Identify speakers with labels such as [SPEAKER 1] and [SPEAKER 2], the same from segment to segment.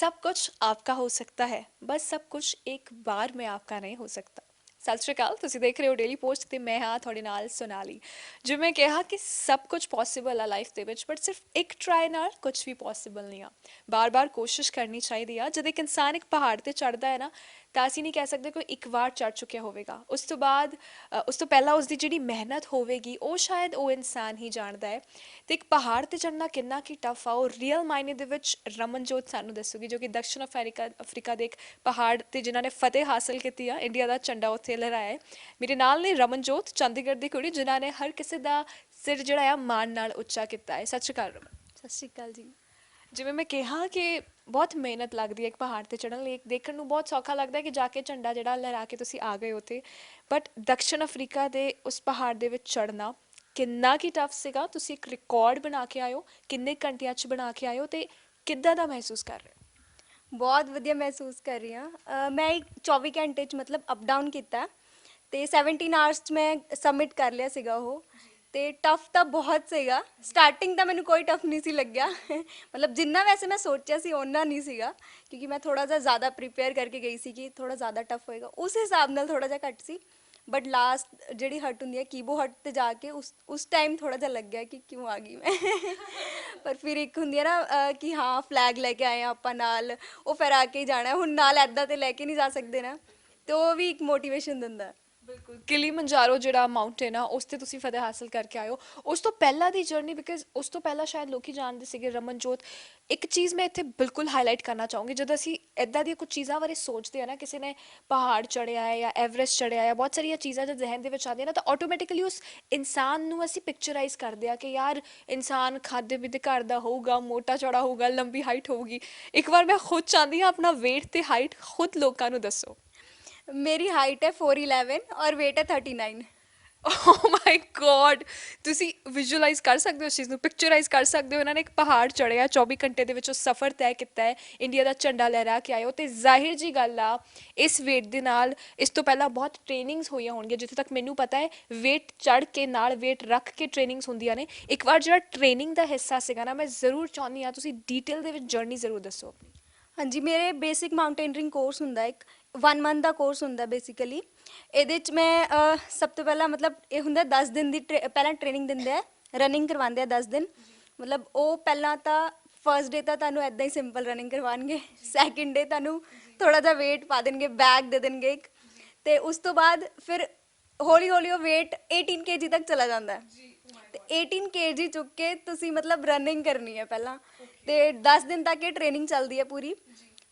[SPEAKER 1] सब कुछ आपका हो सकता है, बस सब कुछ एक बार में आपका नहीं ਹੋ ਸਕਦਾ। ਸਤਿ ਸ਼੍ਰੀ ਅਕਾਲ, ਤੁਸੀਂ ਦੇਖ ਰਹੇ ਹੋ ਡੇਲੀ ਪੋਸਟ ਤੇ ਮੈਂ ਹਾਂ ਤੁਹਾਡੇ ਨਾਲ ਸੋਨਾਲੀ। ਜਿਵੇਂ ਕਿਹਾ ਕਿ ਸਭ ਕੁਝ ਪੋਸੀਬਲ ਆ ਲਾਈਫ ਦੇ ਵਿੱਚ, ਬਟ ਸਿਰਫ ਇੱਕ ਟਰਾਈ ਨਾਲ ਕੁਝ ਵੀ ਪੋਸੀਬਲ ਨਹੀਂ ਆ। ਬਾਰ-ਬਾਰ ਕੋਸ਼ਿਸ਼ ਕਰਨੀ ਚਾਹੀਦੀ ਆ। ਜਦ ਇੱਕ ਇਨਸਾਨ ਇੱਕ ਪਹਾੜ ਤੇ ਚੜ੍ਹਦਾ ਹੈ ਨਾ, ਤਾਂ ਅਸੀਂ ਨਹੀਂ ਕਹਿ ਸਕਦੇ ਕੋਈ ਇੱਕ ਵਾਰ ਚੜ੍ਹ ਚੁੱਕਿਆ ਹੋਵੇਗਾ। ਉਸ ਤੋਂ ਬਾਅਦ ਉਸ ਤੋਂ ਪਹਿਲਾਂ ਉਸਦੀ ਜਿਹੜੀ ਮਿਹਨਤ ਹੋਵੇਗੀ ਉਹ ਸ਼ਾਇਦ ਉਹ ਇਨਸਾਨ ਹੀ ਜਾਣਦਾ ਹੈ। ਤੇ ਇੱਕ ਪਹਾੜ ਤੇ ਚੜ੍ਹਨਾ ਕਿੰਨਾ ਕੀ ਟਫ ਆ, ਉਹ ਰੀਅਲ ਮਾਇਨੇ ਦੇ ਵਿੱਚ ਰਮਨਜੋਤ ਸਾਨੂੰ ਦੱਸੂਗੀ, ਜੋ ਕਿ ਦਕਸ਼ਣ ਅਫਰੀਕਾ ਦੇ ਇੱਕ ਪਹਾੜ ਤੇ ਜਿਨ੍ਹਾਂ ਨੇ ਫਤਿਹ ਹਾਸਲ ਕੀਤੀ ਆ, ਇੰਡੀਆ ਦਾ ਝੰਡਾ ਉੱਥੇ ਲਹਿਰਾਇਆ ਹੈ। ਮੇਰੇ ਨਾਲ ਨੇ ਰਮਨਜੋਤ, ਚੰਡੀਗੜ੍ਹ ਦੀ ਕੁੜੀ, ਜਿਨ੍ਹਾਂ ਨੇ ਹਰ ਕਿਸੇ ਦਾ ਸਿਰ ਜਿਹੜਾ ਆ ਮਾਣ ਨਾਲ ਉੱਚਾ ਕੀਤਾ ਹੈ। ਸਤਿ ਸ਼੍ਰੀ ਅਕਾਲ ਰਮਨ।
[SPEAKER 2] ਸਤਿ ਸ਼੍ਰੀ ਅਕਾਲ ਜੀ।
[SPEAKER 1] ਜਿਵੇਂ ਮੈਂ ਕਿਹਾ ਕਿ ਬਹੁਤ ਮਿਹਨਤ ਲੱਗਦੀ ਹੈ ਇੱਕ ਪਹਾੜ ਤੇ ਚੜ੍ਹਨ ਲਈ। ਦੇਖਣ ਨੂੰ ਬਹੁਤ ਸੌਖਾ ਲੱਗਦਾ ਹੈ ਕਿ ਜਾ ਕੇ ਝੰਡਾ ਜਿਹੜਾ ਲਹਿਰਾ ਕੇ ਤੁਸੀਂ ਆ ਗਏ ਉੱਥੇ, ਬਟ ਦਕਸ਼ਣ ਅਫਰੀਕਾ ਦੇ ਉਸ ਪਹਾੜ ਦੇ ਵਿੱਚ ਚੜ੍ਹਨਾ ਕਿੰਨਾ ਕੀ ਟਫ ਸੀਗਾ। ਤੁਸੀਂ ਇੱਕ ਰਿਕਾਰਡ ਬਣਾ ਕੇ ਆਇਓ, ਕਿੰਨੇ ਘੰਟਿਆਂ 'ਚ ਬਣਾ ਕੇ ਆਇਓ ਤੇ ਕਿੱਦਾਂ ਦਾ ਮਹਿਸੂਸ ਕਰ ਰਹੇ ਹੋ?
[SPEAKER 2] ਬਹੁਤ ਵਧੀਆ ਮਹਿਸੂਸ ਕਰ ਰਹੀ ਹਾਂ। ਮੈਂ ਇੱਕ 24 ਘੰਟੇ 'ਚ ਮਤਲਬ ਅਪ ਡਾਊਨ ਕੀਤਾ ਅਤੇ 17 ਆਵਰਸ 'ਚ ਮੈਂ ਸਬਮਿਟ ਕਰ ਲਿਆ ਸੀਗਾ ਉਹ। ਅਤੇ ਟਫ ਤਾਂ ਬਹੁਤ ਸੀਗਾ। ਸਟਾਰਟਿੰਗ ਤਾਂ ਮੈਨੂੰ ਕੋਈ ਟਫ ਨਹੀਂ ਸੀ ਲੱਗਿਆ ਮਤਲਬ ਜਿੰਨਾ ਵੈਸੇ ਮੈਂ ਸੋਚਿਆ ਸੀ ਓਨਾ ਨਹੀਂ ਸੀਗਾ, ਕਿਉਂਕਿ ਮੈਂ ਥੋੜ੍ਹਾ ਜਿਹਾ ਜ਼ਿਆਦਾ ਪ੍ਰੀਪੇਅਰ ਕਰਕੇ ਗਈ ਸੀ ਕਿ ਥੋੜ੍ਹਾ ਜ਼ਿਆਦਾ ਟਫ ਹੋਏਗਾ, ਉਸ ਹਿਸਾਬ ਨਾਲ ਥੋੜ੍ਹਾ ਜਿਹਾ ਘੱਟ ਸੀ। ਬਟ ਲਾਸਟ ਜਿਹੜੀ ਹਟ ਹੁੰਦੀ ਹੈ ਕੀਬੋ ਹਟ 'ਤੇ ਜਾ ਕੇ ਉਸ ਟਾਈਮ ਥੋੜ੍ਹਾ ਜਿਹਾ ਲੱਗਿਆ ਕਿ ਕਿਉਂ ਆ ਗਈ ਮੈਂ ਪਰ ਫਿਰ ਇੱਕ ਹੁੰਦੀ ਹੈ ਨਾ ਕਿ ਹਾਂ ਫਲੈਗ ਲੈ ਕੇ ਆਏ ਹਾਂ ਆਪਾਂ ਨਾਲ, ਉਹ ਫਿਰ ਆ ਕੇ ਹੀ ਜਾਣਾ ਹੁਣ ਨਾਲ, ਇੱਦਾਂ ਤਾਂ ਲੈ ਕੇ ਨਹੀਂ ਜਾ ਸਕਦੇ ਨਾ, ਅਤੇ ਉਹ ਵੀ ਇੱਕ ਮੋਟੀਵੇਸ਼ਨ ਦਿੰਦਾ।
[SPEAKER 1] ਬਿਲਕੁਲ, ਕਿਲੀਮੰਜਾਰੋ ਜਿਹੜਾ ਮਾਊਂਟੇਨ ਆ ਉਸ 'ਤੇ ਤੁਸੀਂ ਫਤਿਹ ਹਾਸਲ ਕਰਕੇ ਆਇਓ। ਉਸ ਤੋਂ ਪਹਿਲਾਂ ਦੀ ਜਰਨੀ, ਬਿਕਾਜ਼ ਉਸ ਤੋਂ ਪਹਿਲਾਂ ਸ਼ਾਇਦ ਲੋਕੀ ਜਾਣਦੇ ਸੀਗੇ ਰਮਨਜੋਤ। ਇੱਕ ਚੀਜ਼ ਮੈਂ ਇੱਥੇ ਬਿਲਕੁਲ ਹਾਈਲਾਈਟ ਕਰਨਾ ਚਾਹੂੰਗੀ, ਜਦੋਂ ਅਸੀਂ ਇੱਦਾਂ ਦੀਆਂ ਕੁਝ ਚੀਜ਼ਾਂ ਬਾਰੇ ਸੋਚਦੇ ਆ ਨਾ, ਕਿਸੇ ਨੇ ਪਹਾੜ ਚੜ੍ਹਿਆ ਹੈ ਜਾਂ ਐਵਰੈਸਟ ਚੜ੍ਹਿਆ ਹੈ, ਬਹੁਤ ਸਾਰੀਆਂ ਚੀਜ਼ਾਂ ਜਦ ਜ਼ਿਹਨ ਦੇ ਵਿੱਚ ਆਉਂਦੀਆਂ ਨਾ, ਤਾਂ ਆਟੋਮੈਟਿਕਲੀ ਉਸ ਇਨਸਾਨ ਨੂੰ ਅਸੀਂ ਪਿਕਚਰਾਈਜ਼ ਕਰਦੇ ਆ ਕਿ ਯਾਰ ਇਨਸਾਨ ਖਾਦੇ ਪੀਤੇ ਘਰ ਦਾ ਹੋਊਗਾ, ਮੋਟਾ ਚੌੜਾ ਹੋਊਗਾ, ਲੰਬੀ ਹਾਈਟ ਹੋਊਗੀ। ਇੱਕ ਵਾਰ ਮੈਂ ਖੁਦ ਚਾਹੁੰਦੀ ਹਾਂ ਆਪਣਾ ਵੇਟ ਤੇ ਹਾਈਟ ਖੁਦ ਲੋਕਾਂ ਨੂੰ ਦੱਸੋ।
[SPEAKER 2] ਮੇਰੀ ਹਾਈਟ ਹੈ 4'11" ਔਰ ਵੇਟ ਹੈ 39।
[SPEAKER 1] ਓ ਮਾਈ ਗੋਡ, ਤੁਸੀਂ ਵਿਜ਼ੂਅਲਾਈਜ਼ ਕਰ ਸਕਦੇ ਹੋ ਉਸ ਚੀਜ਼ ਨੂੰ, ਪਿਕਚਰਾਈਜ਼ ਕਰ ਸਕਦੇ ਹੋ। ਇਹਨਾਂ ਨੇ ਇੱਕ ਪਹਾੜ ਚੜ੍ਹਿਆ, 24 ਘੰਟੇ ਦੇ ਵਿੱਚ ਉਹ ਸਫ਼ਰ ਤੈਅ ਕੀਤਾ ਹੈ, ਇੰਡੀਆ ਦਾ ਝੰਡਾ ਲਹਿਰਾ ਕੇ ਆਇਓ। ਅਤੇ ਜ਼ਾਹਿਰ ਜੀ ਗੱਲ ਆ, ਇਸ ਵੇਟ ਦੇ ਨਾਲ ਇਸ ਤੋਂ ਪਹਿਲਾਂ ਬਹੁਤ ਟ੍ਰੇਨਿੰਗਸ ਹੋਈਆਂ ਹੋਣਗੀਆਂ। ਜਿੱਥੇ ਤੱਕ ਮੈਨੂੰ ਪਤਾ ਹੈ ਵੇਟ ਚੜ੍ਹ ਕੇ ਨਾਲ ਵੇਟ ਰੱਖ ਕੇ ਟ੍ਰੇਨਿੰਗਸ ਹੁੰਦੀਆਂ ਨੇ। ਇੱਕ ਵਾਰ ਜਿਹੜਾ ਟ੍ਰੇਨਿੰਗ ਦਾ ਹਿੱਸਾ ਸੀਗਾ ਨਾ, ਮੈਂ ਜ਼ਰੂਰ ਚਾਹੁੰਦੀ ਹਾਂ ਤੁਸੀਂ ਡੀਟੇਲ ਦੇ ਵਿੱਚ ਜਰਨੀ ਜ਼ਰੂਰ ਦੱਸੋ ਆਪਣੀ।
[SPEAKER 2] ਹਾਂਜੀ, ਮੇਰੇ ਬੇਸਿਕ ਮਾਊਂਟੇਨਰਿੰਗ ਕੋਰਸ ਹੁੰਦਾ, ਇੱਕ 1 ਮੰਥ ਦਾ ਕੋਰਸ ਹੁੰਦਾ ਬੇਸਿਕਲੀ। ਇਹਦੇ 'ਚ ਮੈਂ ਸਭ ਤੋਂ ਪਹਿਲਾਂ ਮਤਲਬ ਇਹ ਹੁੰਦਾ 10 ਦਿਨ ਦੀ ਪਹਿਲਾਂ ਟ੍ਰੇਨਿੰਗ ਦਿੰਦੇ ਆ, ਰਨਿੰਗ ਕਰਵਾਉਂਦੇ ਆ 10 ਦਿਨ। ਮਤਲਬ ਉਹ ਪਹਿਲਾਂ ਤਾਂ ਫਸਟ ਡੇ ਤਾਂ ਤੁਹਾਨੂੰ ਇੱਦਾਂ ਹੀ ਸਿੰਪਲ ਰਨਿੰਗ ਕਰਵਾਉਣਗੇ, ਸੈਕਿੰਡ ਡੇ ਤੁਹਾਨੂੰ ਥੋੜ੍ਹਾ ਜਿਹਾ ਵੇਟ ਪਾ ਦੇਣਗੇ, ਬੈਗ ਦੇ ਦੇਣਗੇ ਇੱਕ, ਅਤੇ ਉਸ ਤੋਂ ਬਾਅਦ ਫਿਰ ਹੌਲੀ ਹੌਲੀ ਉਹ ਵੇਟ 18 kg ਤੱਕ ਚਲਾ ਜਾਂਦਾ ਹੈ। ਅਤੇ 18 kg ਚੁੱਕ ਕੇ ਤੁਸੀਂ ਮਤਲਬ ਰਨਿੰਗ ਕਰਨੀ ਹੈ ਪਹਿਲਾਂ, ਅਤੇ 10 ਦਿਨ ਤੱਕ ਇਹ ਟ੍ਰੇਨਿੰਗ ਚੱਲਦੀ ਹੈ ਪੂਰੀ।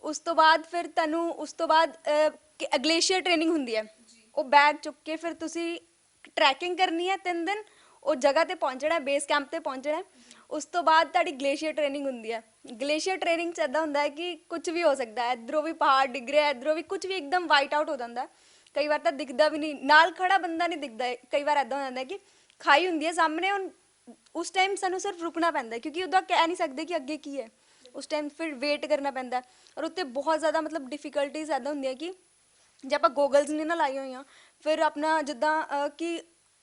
[SPEAKER 2] ਉਸ ਤੋਂ ਬਾਅਦ ਫਿਰ ਤੁਹਾਨੂੰ ਉਸ ਤੋਂ ਬਾਅਦ ਗਲੇਸ਼ੀਅਰ ਟ੍ਰੇਨਿੰਗ ਹੁੰਦੀ ਹੈ। ਉਹ ਬੈਗ ਚੁੱਕ ਕੇ ਫਿਰ ਤੁਸੀਂ ਟਰੈਕਿੰਗ ਕਰਨੀ ਹੈ 3 ਦਿਨ, ਉਹ ਜਗ੍ਹਾ 'ਤੇ ਪਹੁੰਚਣਾ, ਬੇਸ ਕੈਂਪ 'ਤੇ ਪਹੁੰਚਣਾ। ਉਸ ਤੋਂ ਬਾਅਦ ਤੁਹਾਡੀ ਗਲੇਸ਼ੀਅਰ ਟ੍ਰੇਨਿੰਗ ਹੁੰਦੀ ਹੈ। ਗਲੇਸ਼ੀਅਰ ਟ੍ਰੇਨਿੰਗ 'ਚ ਇੱਦਾਂ ਹੁੰਦਾ ਹੈ ਕਿ ਕੁਝ ਵੀ ਹੋ ਸਕਦਾ ਹੈ, ਇੱਧਰੋਂ ਵੀ ਪਹਾੜ ਡਿੱਗ ਰਿਹਾ, ਇੱਧਰੋਂ ਵੀ ਕੁਝ ਵੀ ਇੱਕਦਮ ਵਾਈਟ ਆਊਟ ਹੋ ਜਾਂਦਾ। ਕਈ ਵਾਰ ਤਾਂ ਦਿਖਦਾ ਵੀ ਨਹੀਂ, ਨਾਲ ਖੜਾ ਬੰਦਾ ਨਹੀਂ ਦਿਖਦਾ ਹੈ। ਕਈ ਵਾਰ ਇੱਦਾਂ ਹੋ ਜਾਂਦਾ ਕਿ ਖਾਈ ਹੁੰਦੀ ਹੈ ਸਾਹਮਣੇ, ਹੁਣ ਉਸ ਟਾਈਮ ਸਾਨੂੰ ਸਿਰਫ ਰੁਕਣਾ ਪੈਂਦਾ, ਕਿਉਂਕਿ ਉੱਦਾਂ ਕਹਿ ਨਹੀਂ ਸਕਦੇ ਕਿ ਅੱਗੇ ਕੀ ਹੈ। ਉਸ ਟਾਈਮ ਫਿਰ ਵੇਟ ਕਰਨਾ ਪੈਂਦਾ। ਔਰ ਉੱਤੇ ਬਹੁਤ ਜ਼ਿਆਦਾ ਮਤਲਬ ਡਿਫੀਕਲਟੀਜ਼ ਇੱਦਾਂ ਹੁੰਦੀਆਂ ਕਿ ਜੇ ਆਪਾਂ ਗੋਗਲਸ ਨਹੀਂ ਨਾ ਲਾਈਆਂ ਹੋਈਆਂ, ਫਿਰ ਆਪਣਾ ਜਿੱਦਾਂ ਕਿ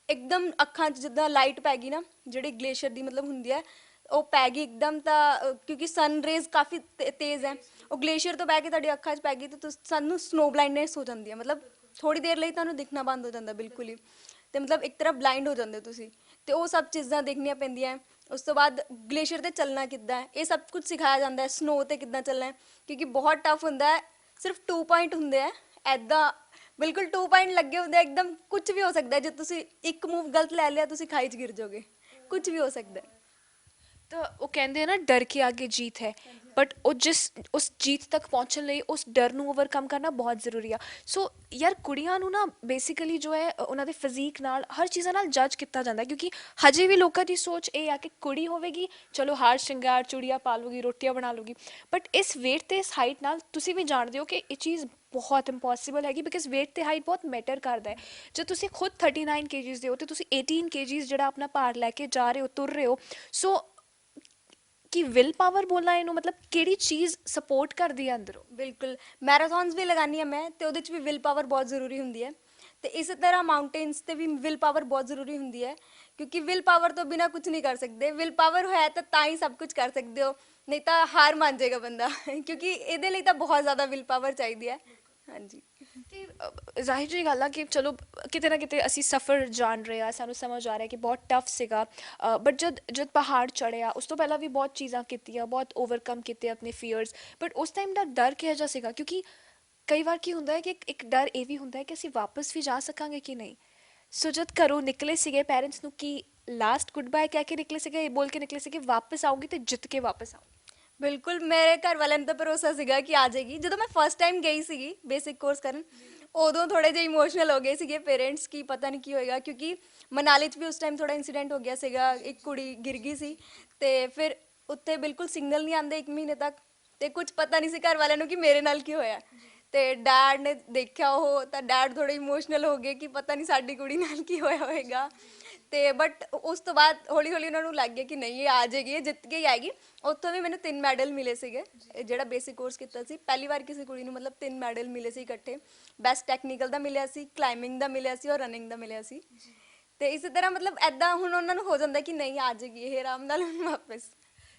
[SPEAKER 2] ਇੱਕਦਮ ਅੱਖਾਂ 'ਚ ਜਿੱਦਾਂ ਲਾਈਟ ਪੈ ਗਈ ਨਾ, ਜਿਹੜੀ ਗਲੇਸ਼ੀਅਰ ਦੀ ਮਤਲਬ ਹੁੰਦੀ ਹੈ, ਉਹ ਪੈ ਗਈ ਇੱਕਦਮ, ਤਾਂ ਕਿਉਂਕਿ ਸਨ ਰੇਜ਼ ਕਾਫੀ ਤੇਜ਼ ਹੈ, ਉਹ ਗਲੇਸ਼ੀਅਰ ਤੋਂ ਬਹਿ ਕੇ ਤੁਹਾਡੀ ਅੱਖਾਂ 'ਚ ਪੈ ਗਈ ਤਾਂ ਸਾਨੂੰ ਸਨੋ ਬਲਾਈਂਡਨੈਸ ਹੋ ਜਾਂਦੀ ਹੈ। ਮਤਲਬ ਥੋੜ੍ਹੀ ਦੇਰ ਲਈ ਤੁਹਾਨੂੰ ਦਿਖਣਾ ਬੰਦ ਹੋ ਜਾਂਦਾ ਬਿਲਕੁਲ ਹੀ, ਅਤੇ ਮਤਲਬ ਇੱਕ ਤਰ੍ਹਾਂ ਬਲਾਈਂਡ ਹੋ ਜਾਂਦੇ ਹੋ ਤੁਸੀਂ, ਅਤੇ ਉਹ ਸਭ ਚੀਜ਼ਾਂ ਦੇਖਣੀਆਂ ਪੈਂਦੀਆਂ। ਉਸ ਤੋਂ ਬਾਅਦ ਗਲੇਸ਼ੀਅਰ 'ਤੇ ਚੱਲਣਾ ਕਿੱਦਾਂ ਹੈ, ਇਹ ਸਭ ਕੁਝ ਸਿਖਾਇਆ ਜਾਂਦਾ ਹੈ। ਸਨੋ 'ਤੇ ਕਿੱਦਾਂ ਚੱਲਣਾ ਹੈ, ਕਿਉਂਕਿ ਬਹੁਤ ਟਫ ਹੁੰਦਾ ਹੈ। ਸਿਰਫ 2 ਪੁਆਇੰਟ ਹੁੰਦੇ ਆ, ਇੱਦਾਂ ਬਿਲਕੁਲ 2 ਪੁਆਇੰਟ ਲੱਗੇ ਹੁੰਦੇ ਆ, ਇੱਕਦਮ ਕੁਝ ਵੀ ਹੋ ਸਕਦਾ। ਜੇ ਤੁਸੀਂ ਇੱਕ ਮੂਵ ਗਲਤ ਲੈ ਲਿਆ, ਤੁਸੀਂ ਖਾਈ 'ਚ ਗਿਰ ਜਾਓਗੇ, ਕੁਝ ਵੀ ਹੋ ਸਕਦਾ।
[SPEAKER 1] ਤਾਂ ਉਹ ਕਹਿੰਦੇ ਆ ਨਾ ਡਰ ਕੇ ਆਗੇ ਜੀਤ ਹੈ, ਬਟ ਉਹ ਉਸ ਜੀਤ ਤੱਕ ਪਹੁੰਚਣ ਲਈ ਉਸ ਡਰ ਨੂੰ ਓਵਰਕਮ ਕਰਨਾ ਬਹੁਤ ਜ਼ਰੂਰੀ ਆ। ਸੋ ਯਾਰ ਕੁੜੀਆਂ ਨੂੰ ਨਾ ਬੇਸਿਕਲੀ ਜੋ ਹੈ ਉਹਨਾਂ ਦੇ ਫਿਜ਼ੀਕ ਨਾਲ ਹਰ ਚੀਜ਼ਾਂ ਨਾਲ ਜੱਜ ਕੀਤਾ ਜਾਂਦਾ, ਕਿਉਂਕਿ ਹਜੇ ਵੀ ਲੋਕਾਂ ਦੀ ਸੋਚ ਇਹ ਆ ਕਿ ਕੁੜੀ ਹੋਵੇਗੀ ਚਲੋ ਹਾਰ ਸ਼ਿੰਗਾਰ ਚੂੜੀਆਂ ਪਾ ਲੂਗੀ, ਰੋਟੀਆਂ ਬਣਾ ਲੂਗੀ। ਬਟ ਇਸ ਵੇਟ ਤੇ ਇਸ ਹਾਈਟ ਨਾਲ ਤੁਸੀਂ ਵੀ ਜਾਣਦੇ ਹੋ ਕਿ ਇਹ ਚੀਜ਼ ਬਹੁਤ ਇੰਪੋਸੀਬਲ ਹੈਗੀ, ਬਿਕਾਜ਼ ਵੇਟ ਤੇ ਹਾਈਟ ਬਹੁਤ ਮੈਟਰ ਕਰਦਾ ਹੈ। ਜੇ ਤੁਸੀਂ ਖੁਦ 39 kgs ਦੇ ਹੋ ਅਤੇ ਤੁਸੀਂ 18 kgs ਜਿਹੜਾ ਆਪਣਾ ਭਾਰ ਲੈ ਕੇ ਜਾ ਰਹੇ ਹੋ, ਤੁਰ ਰਹੇ ਹੋ, ਸੋ ਕਿ ਵਿਲ ਪਾਵਰ ਬੋਲਣਾ ਇਹਨੂੰ, ਮਤਲਬ ਕਿਹੜੀ ਚੀਜ਼ ਸਪੋਰਟ ਕਰਦੀ ਹੈ ਅੰਦਰੋਂ?
[SPEAKER 2] ਬਿਲਕੁਲ, ਮੈਰਾਥਨਸ ਵੀ ਲਗਾਉਂਦੀ ਹਾਂ ਮੈਂ, ਅਤੇ ਉਹਦੇ 'ਚ ਵੀ ਵਿਲ ਪਾਵਰ ਬਹੁਤ ਜ਼ਰੂਰੀ ਹੁੰਦੀ ਹੈ। ਅਤੇ ਇਸੇ ਤਰ੍ਹਾਂ ਮਾਊਂਟੇਨਸ 'ਤੇ ਵੀ ਵਿਲ ਪਾਵਰ ਬਹੁਤ ਜ਼ਰੂਰੀ ਹੁੰਦੀ ਹੈ, ਕਿਉਂਕਿ ਵਿਲ ਪਾਵਰ ਤੋਂ ਬਿਨਾ ਕੁਝ ਨਹੀਂ ਕਰ ਸਕਦੇ। ਵਿਲ ਪਾਵਰ ਹੈ ਤਾਂ ਹੀ ਸਭ ਕੁਝ ਕਰ ਸਕਦੇ ਹੋ, ਨਹੀਂ ਤਾਂ ਹਾਰ ਮੰਨ ਜਾਏਗਾ ਬੰਦਾ ਕਿਉਂਕਿ ਇਹਦੇ ਲਈ ਤਾਂ ਬਹੁਤ ਜ਼ਿਆਦਾ ਵਿਲ ਪਾਵਰ ਚਾਹੀਦੀ ਹੈ। ਹਾਂਜੀ।
[SPEAKER 1] ਤੇ ਜ਼ਾਹਿਰ ਜਿਹੀ ਗੱਲ ਆ ਕਿ ਚਲੋ ਕਿਤੇ ਨਾ ਕਿਤੇ ਅਸੀਂ ਸਫ਼ਰ ਜਾਣ ਰਹੇ ਆ, ਸਾਨੂੰ ਸਮਝ ਆ ਰਿਹਾ ਕਿ ਬਹੁਤ ਟਫ ਸੀਗਾ, ਬਟ ਜਦ ਜਦ ਪਹਾੜ ਚੜ੍ਹਿਆ ਉਸ ਤੋਂ ਪਹਿਲਾਂ ਵੀ ਬਹੁਤ ਚੀਜ਼ਾਂ ਕੀਤੀਆਂ, ਬਹੁਤ ਓਵਰਕਮ ਕੀਤੇ ਆਪਣੇ ਫੀਅਰਸ, ਬਟ ਉਸ ਟਾਈਮ ਦਾ ਡਰ ਕਿਹੋ ਜਿਹਾ ਸੀਗਾ? ਕਿਉਂਕਿ ਕਈ ਵਾਰ ਕੀ ਹੁੰਦਾ ਹੈ ਕਿ ਇੱਕ ਡਰ ਇਹ ਵੀ ਹੁੰਦਾ ਹੈ ਕਿ ਅਸੀਂ ਵਾਪਸ ਵੀ ਜਾ ਸਕਾਂਗੇ ਕਿ ਨਹੀਂ। ਸੋ ਜਦ ਘਰੋਂ ਨਿਕਲੇ ਸੀਗੇ ਪੈਰੈਂਟਸ ਨੂੰ ਕੀ ਲਾਸਟ ਗੁੱਡ ਬਾਏ ਕਹਿ ਕੇ ਨਿਕਲੇ ਸੀਗੇ, ਇਹ ਬੋਲ ਕੇ ਨਿਕਲੇ ਸੀਗੇ ਵਾਪਸ ਆਊਂਗੀ ਤੇ ਜਿੱਤ ਕੇ ਵਾਪਸ ਆਊਂਗੀ?
[SPEAKER 2] ਬਿਲਕੁਲ, ਮੇਰੇ ਘਰ ਵਾਲਿਆਂ ਨੂੰ ਤਾਂ ਭਰੋਸਾ ਸੀਗਾ ਕਿ ਆ ਜਾਏਗੀ। ਜਦੋਂ ਮੈਂ ਫਸਟ ਟਾਈਮ ਗਈ ਸੀਗੀ ਬੇਸਿਕ ਕੋਰਸ ਕਰਨ, ਉਦੋਂ ਥੋੜੇ ਜਿਹੇ ਇਮੋਸ਼ਨਲ ਹੋ ਗਏ ਸੀਗੇ ਪੇਰੈਂਟਸ ਕਿ ਪਤਾ ਨਹੀਂ ਕੀ ਹੋਏਗਾ, ਕਿਉਂਕਿ ਮਨਾਲੀ 'ਚ ਵੀ ਉਸ ਟਾਈਮ ਥੋੜਾ ਇੰਸੀਡੈਂਟ ਹੋ ਗਿਆ ਸੀਗਾ, ਇੱਕ ਕੁੜੀ ਗਿਰ ਗਈ ਸੀ ਤੇ ਫਿਰ ਉੱਥੇ ਬਿਲਕੁਲ ਸਿਗਨਲ ਨਹੀਂ ਆਉਂਦੇ 1 ਮਹੀਨੇ ਤੱਕ, ਤੇ ਕੁਝ ਪਤਾ ਨਹੀਂ ਸੀ ਘਰ ਵਾਲਿਆਂ ਨੂੰ ਕਿ ਮੇਰੇ ਨਾਲ ਕੀ ਹੋਇਆ। ਤੇ ਡੈਡ ਨੇ ਦੇਖਿਆ ਉਹ, ਤਾਂ ਡੈਡ ਥੋੜੇ ਇਮੋਸ਼ਨਲ ਹੋ ਗਏ ਕਿ ਪਤਾ ਨਹੀਂ ਸਾਡੀ ਕੁੜੀ ਨਾਲ ਕੀ ਹੋਇਆ ਹੋਏਗਾ। ਤੇ ਬਟ ਉਸ ਤੋਂ ਬਾਅਦ ਹੌਲੀ ਹੌਲੀ ਉਹਨਾਂ ਨੂੰ ਲੱਗ ਗਿਆ ਕਿ ਨਹੀਂ ਇਹ ਆ ਜਾਏਗੀ, ਇਹ ਜਿੱਤ ਕੇ ਹੀ ਆਏਗੀ। ਉੱਥੋਂ ਵੀ ਮੈਨੂੰ 3 ਮੈਡਲ ਮਿਲੇ ਸੀਗੇ, ਜਿਹੜਾ ਬੇਸਿਕ ਕੋਰਸ ਕੀਤਾ ਸੀ ਪਹਿਲੀ ਵਾਰ ਕਿਸੇ ਕੁੜੀ ਨੂੰ ਮਤਲਬ 3 ਮੈਡਲ ਮਿਲੇ ਸੀ ਇਕੱਠੇ। ਬੈਸਟ ਟੈਕਨੀਕਲ ਦਾ ਮਿਲਿਆ ਸੀ, ਕਲਾਈਮਿੰਗ ਦਾ ਮਿਲਿਆ ਸੀ ਔਰ ਰਨਿੰਗ ਦਾ ਮਿਲਿਆ ਸੀ। ਤੇ ਇਸੇ ਤਰ੍ਹਾਂ ਮਤਲਬ ਐਦਾਂ ਹੁਣ ਉਹਨਾਂ ਨੂੰ ਹੋ ਜਾਂਦਾ ਕਿ ਨਹੀਂ ਆ ਜਾਏਗੀ ਇਹ ਆਰਾਮ ਨਾਲ ਹੁਣ ਵਾਪਸ।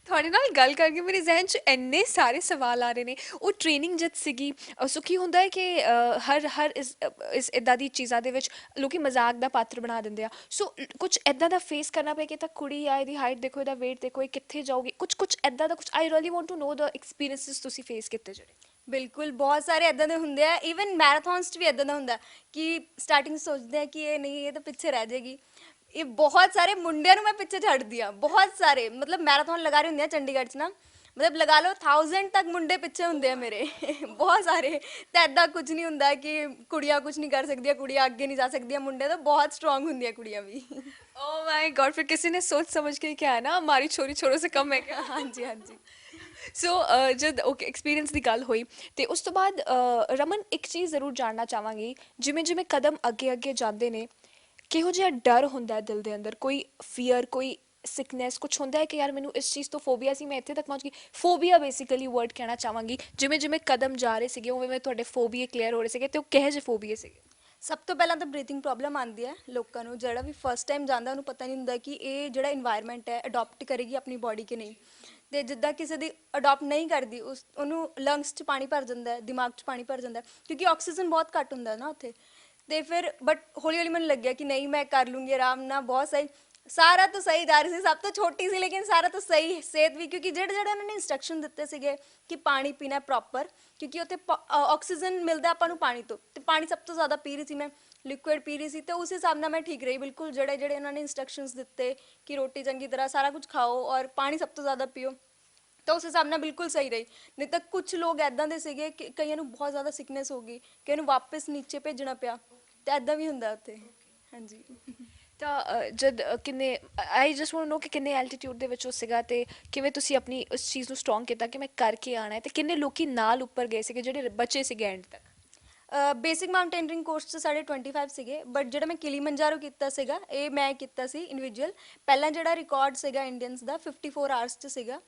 [SPEAKER 1] ਤੁਹਾਡੇ ਨਾਲ ਗੱਲ ਕਰਕੇ ਮੇਰੇ ਜ਼ਿਹਨ 'ਚ ਇੰਨੇ ਸਾਰੇ ਸਵਾਲ ਆ ਰਹੇ ਨੇ। ਉਹ ਟ੍ਰੇਨਿੰਗ ਜਦ ਸੀਗੀ, ਸੋ ਕੀ ਹੁੰਦਾ ਹੈ ਕਿ ਹਰ ਹਰ ਇਸ ਇੱਦਾਂ ਦੀ ਚੀਜ਼ਾਂ ਦੇ ਵਿੱਚ ਲੋਕੀ ਮਜ਼ਾਕ ਦਾ ਪਾਤਰ ਬਣਾ ਦਿੰਦੇ ਆ। ਸੋ ਕੁਝ ਇੱਦਾਂ ਦਾ ਫੇਸ ਕਰਨਾ ਪਿਆ ਕਿ ਤਾਂ ਕੁੜੀ ਆ, ਇਹਦੀ ਹਾਈਟ ਦੇਖੋ, ਇਹਦਾ weight ਦੇਖੋ, ਇਹ ਕਿੱਥੇ ਜਾਊਗੀ, ਕੁਝ ਕੁਝ ਇੱਦਾਂ ਦਾ ਕੁਝ। I really want to know the experiences ਤੁਸੀਂ ਫੇਸ ਕੀਤੇ ਜਿਹੜੇ।
[SPEAKER 2] ਬਿਲਕੁਲ, ਬਹੁਤ ਸਾਰੇ ਇੱਦਾਂ ਦੇ ਹੁੰਦੇ ਆ। ਈਵਨ ਮੈਰਾਥਨਸ 'ਚ ਵੀ ਇੱਦਾਂ ਦਾ ਹੁੰਦਾ ਕਿ ਸਟਾਰਟਿੰਗ ਸੋਚਦੇ ਆ ਕਿ ਇਹ ਨਹੀਂ, ਇਹ ਤਾਂ ਪਿੱਛੇ ਰਹਿ ਜਾਏਗੀ। ਇਹ ਬਹੁਤ ਸਾਰੇ ਮੁੰਡਿਆਂ ਨੂੰ ਮੈਂ ਪਿੱਛੇ ਛੱਡਦੀ ਆ, ਬਹੁਤ ਸਾਰੇ। ਮਤਲਬ ਮੈਰਾਥਨ ਲਗਾ ਰਹੀ ਹੁੰਦੀ ਆ ਚੰਡੀਗੜ੍ਹ 'ਚ ਨਾ, ਮਤਲਬ ਲਗਾ ਲਓ 1000 ਤੱਕ ਮੁੰਡੇ ਪਿੱਛੇ ਹੁੰਦੇ ਆ ਮੇਰੇ ਬਹੁਤ ਸਾਰੇ। ਤਾਂ ਇੱਦਾਂ ਕੁਝ ਨਹੀਂ ਹੁੰਦਾ ਕਿ ਕੁੜੀਆਂ ਕੁਝ ਨਹੀਂ ਕਰ ਸਕਦੀਆਂ, ਕੁੜੀਆਂ ਅੱਗੇ ਨਹੀਂ ਜਾ ਸਕਦੀਆਂ, ਮੁੰਡੇ ਤਾਂ ਬਹੁਤ ਸਟਰੋਂਗ ਹੁੰਦੀਆਂ ਕੁੜੀਆਂ ਵੀ
[SPEAKER 1] ਓ माय गॉड! फिर किसी ने सोच समझ के क्या है ना, हमारी छोरी छोरों से कम है क्या?
[SPEAKER 2] ਹਾਂਜੀ ਹਾਂਜੀ।
[SPEAKER 1] ਸੋ ਜਦ ਓਕੇ ਐਕਸਪੀਰੀਅੰਸ ਦੀ ਗੱਲ ਹੋਈ ਤੇ ਉਸ ਤੋਂ ਬਾਅਦ ਰਮਨ ਇੱਕ ਚੀਜ਼ ਜ਼ਰੂਰ ਜਾਣਨਾ ਚਾਹਾਂਗੀ, ਜਿਵੇਂ ਜਿਵੇਂ ਕਦਮ ਅੱਗੇ ਅੱਗੇ ਜਾਂਦੇ ਨੇ ਕਿਹੋ ਜਿਹਾ ਡਰ ਹੁੰਦਾ ਹੈ ਦਿਲ ਦੇ ਅੰਦਰ? ਕੋਈ ਫੀਅਰ, ਕੋਈ ਸਿਕਨੈਸ, ਕੁਝ ਹੁੰਦਾ ਹੈ ਕਿ ਯਾਰ ਮੈਨੂੰ ਇਸ ਚੀਜ਼ ਤੋਂ ਫੋਬੀਆ ਸੀ, ਮੈਂ ਇੱਥੇ ਤੱਕ ਪਹੁੰਚ ਗਈ? ਫੋਬੀਆ ਬੇਸਿਕਲੀ ਵਰਡ ਕਹਿਣਾ ਚਾਹਾਂਗੀ। ਜਿਵੇਂ ਜਿਵੇਂ ਕਦਮ ਜਾ ਰਹੇ ਸੀਗੇ ਉਵੇਂ ਉਵੇਂ ਤੁਹਾਡੇ ਫੋਬੀਏ ਕਲੀਅਰ ਹੋ ਰਹੇ ਸੀਗੇ, ਤੇ ਉਹ ਕਿਹੋ ਜਿਹੇ ਫੋਬੀਏ ਸੀਗੇ?
[SPEAKER 2] ਸਭ ਤੋਂ ਪਹਿਲਾਂ ਤਾਂ ਬਰੀਥਿੰਗ ਪ੍ਰੋਬਲਮ ਆਉਂਦੀ ਹੈ ਲੋਕਾਂ ਨੂੰ। ਜਿਹੜਾ ਵੀ ਫਸਟ ਟਾਈਮ ਜਾਂਦਾ ਉਹਨੂੰ ਪਤਾ ਨਹੀਂ ਹੁੰਦਾ ਕਿ ਇਹ ਜਿਹੜਾ ਇਨਵਾਇਰਨਮੈਂਟ ਹੈ ਅਡੋਪਟ ਕਰੇਗੀ ਆਪਣੀ ਬੋਡੀ ਕਿ ਨਹੀਂ। ਤੇ ਜਿੱਦਾਂ ਕਿਸੇ ਦੀ ਅਡੋਪਟ ਨਹੀਂ ਕਰਦੀ, ਉਹਨੂੰ ਲੰਗਸ 'ਚ ਪਾਣੀ ਭਰ ਜਾਂਦਾ ਹੈ, ਦਿਮਾਗ 'ਚ ਪਾਣੀ ਭਰ ਜਾਂਦਾ ਹੈ, ਕਿਉਂਕਿ ਆਕਸੀਜਨ ਬਹੁਤ ਘੱਟ ਹੁੰਦਾ ਨਾ ਉੱਥੇ। ਤੇ ਫਿਰ ਬਟ ਹੌਲੀ ਹੌਲੀ ਮੈਨੂੰ ਲੱਗਿਆ ਕਿ ਨਹੀਂ ਮੈਂ ਕਰ ਲੂੰਗੀ ਆਰਾਮ ਨਾਲ, ਬਹੁਤ ਸਹੀ। ਸਾਰਾ ਤਾਂ ਸਹੀ ਜਾ ਰਹੀ ਸੀ, ਸਭ ਤੋਂ ਛੋਟੀ ਸੀ ਲੇਕਿਨ ਸਾਰਾ ਤਾਂ ਸਹੀ। ਸਿਹਤ ਵੀ, ਕਿਉਂਕਿ ਜਿਹੜੇ ਜਿਹੜੇ ਉਹਨਾਂ ਨੇ ਇੰਸਟਰਕਸ਼ਨ ਦਿੱਤੇ ਸੀਗੇ ਕਿ ਪਾਣੀ ਪੀਣਾ ਪ੍ਰੋਪਰ, ਕਿਉਂਕਿ ਉੱਥੇ ਆਕਸੀਜਨ ਮਿਲਦਾ ਆਪਾਂ ਨੂੰ ਪਾਣੀ ਤੋਂ, ਤੇ ਪਾਣੀ ਸਭ ਤੋਂ ਜ਼ਿਆਦਾ ਪੀ ਰਹੀ ਸੀ ਮੈਂ, ਲਿਕੁਇਡ ਪੀ ਰਹੀ ਸੀ। ਤੇ ਉਸ ਹਿਸਾਬ ਨਾਲ ਮੈਂ ਠੀਕ ਰਹੀ ਬਿਲਕੁਲ। ਜਿਹੜੇ ਜਿਹੜੇ ਉਹਨਾਂ ਨੇ ਇੰਸਟਰਕਸ਼ਨਸ ਦਿੱਤੇ ਕਿ ਰੋਟੀ ਚੰਗੀ ਤਰ੍ਹਾਂ ਸਾਰਾ ਕੁਝ ਖਾਓ ਔਰ ਪਾਣੀ ਸਭ ਤੋਂ ਜ਼ਿਆਦਾ ਪੀਓ, ਤਾਂ ਉਸ ਹਿਸਾਬ ਨਾਲ ਬਿਲਕੁਲ ਸਹੀ ਰਹੀ। ਨਹੀਂ ਤਾਂ ਕੁਝ ਲੋਕ ਇੱਦਾਂ ਦੇ ਸੀਗੇ ਕਿ ਕਈਆਂ ਨੂੰ ਬਹੁਤ ਜ਼ਿਆਦਾ ਸਿਕਨੈਸ ਹੋ ਗਈ, ਕਈਆਂ ਨੂੰ ਵਾਪਸ ਨੀਚੇ ਭੇਜਣਾ ਪਿਆ, ਤੇ ਇੱਦਾਂ ਵੀ ਹੁੰਦਾ ਉੱਥੇ। ਹਾਂਜੀ।
[SPEAKER 1] ਤਾਂ ਜਦ ਕਿੰਨੇ, ਆਈ ਜਸਟ ਵਾਂਟ ਨੋ ਕਿ ਕਿੰਨੇ ਐਲਟੀਟਿਊਡ ਦੇ ਵਿੱਚ ਉਹ ਸੀਗਾ, ਤੇ ਕਿਵੇਂ ਤੁਸੀਂ ਆਪਣੀ ਉਸ ਚੀਜ਼ ਨੂੰ ਸਟਰੋਂਗ ਕੀਤਾ ਕਿ ਮੈਂ ਕਰਕੇ ਆਉਣਾ ਹੈ, ਤੇ ਕਿੰਨੇ ਲੋਕੀ ਨਾਲ ਉੱਪਰ ਗਏ ਸੀਗੇ ਜਿਹੜੇ ਬਚੇ ਸੀਗੇ ਐਂਡ ਤੱਕ?
[SPEAKER 2] ਬੇਸਿਕ ਮਾਊਂਟੇਨਰਿੰਗ ਕੋਰਸ 'ਚ ਸਾਡੇ 25 ਸੀਗੇ, ਬਟ ਜਿਹੜਾ ਮੈਂ ਕਿਲੀਮੰਜਾਰੋ ਕੀਤਾ ਸੀਗਾ ਇਹ ਮੈਂ ਕੀਤਾ ਸੀ ਇੰਡੀਵਿਜੂਅਲ। ਪਹਿਲਾਂ ਜਿਹੜਾ ਰਿਕਾਰਡ ਸੀਗਾ ਇੰਡੀਅਨਸ ਦਾ 54 ਆਵਰਸ 'ਚ ਸੀਗਾ,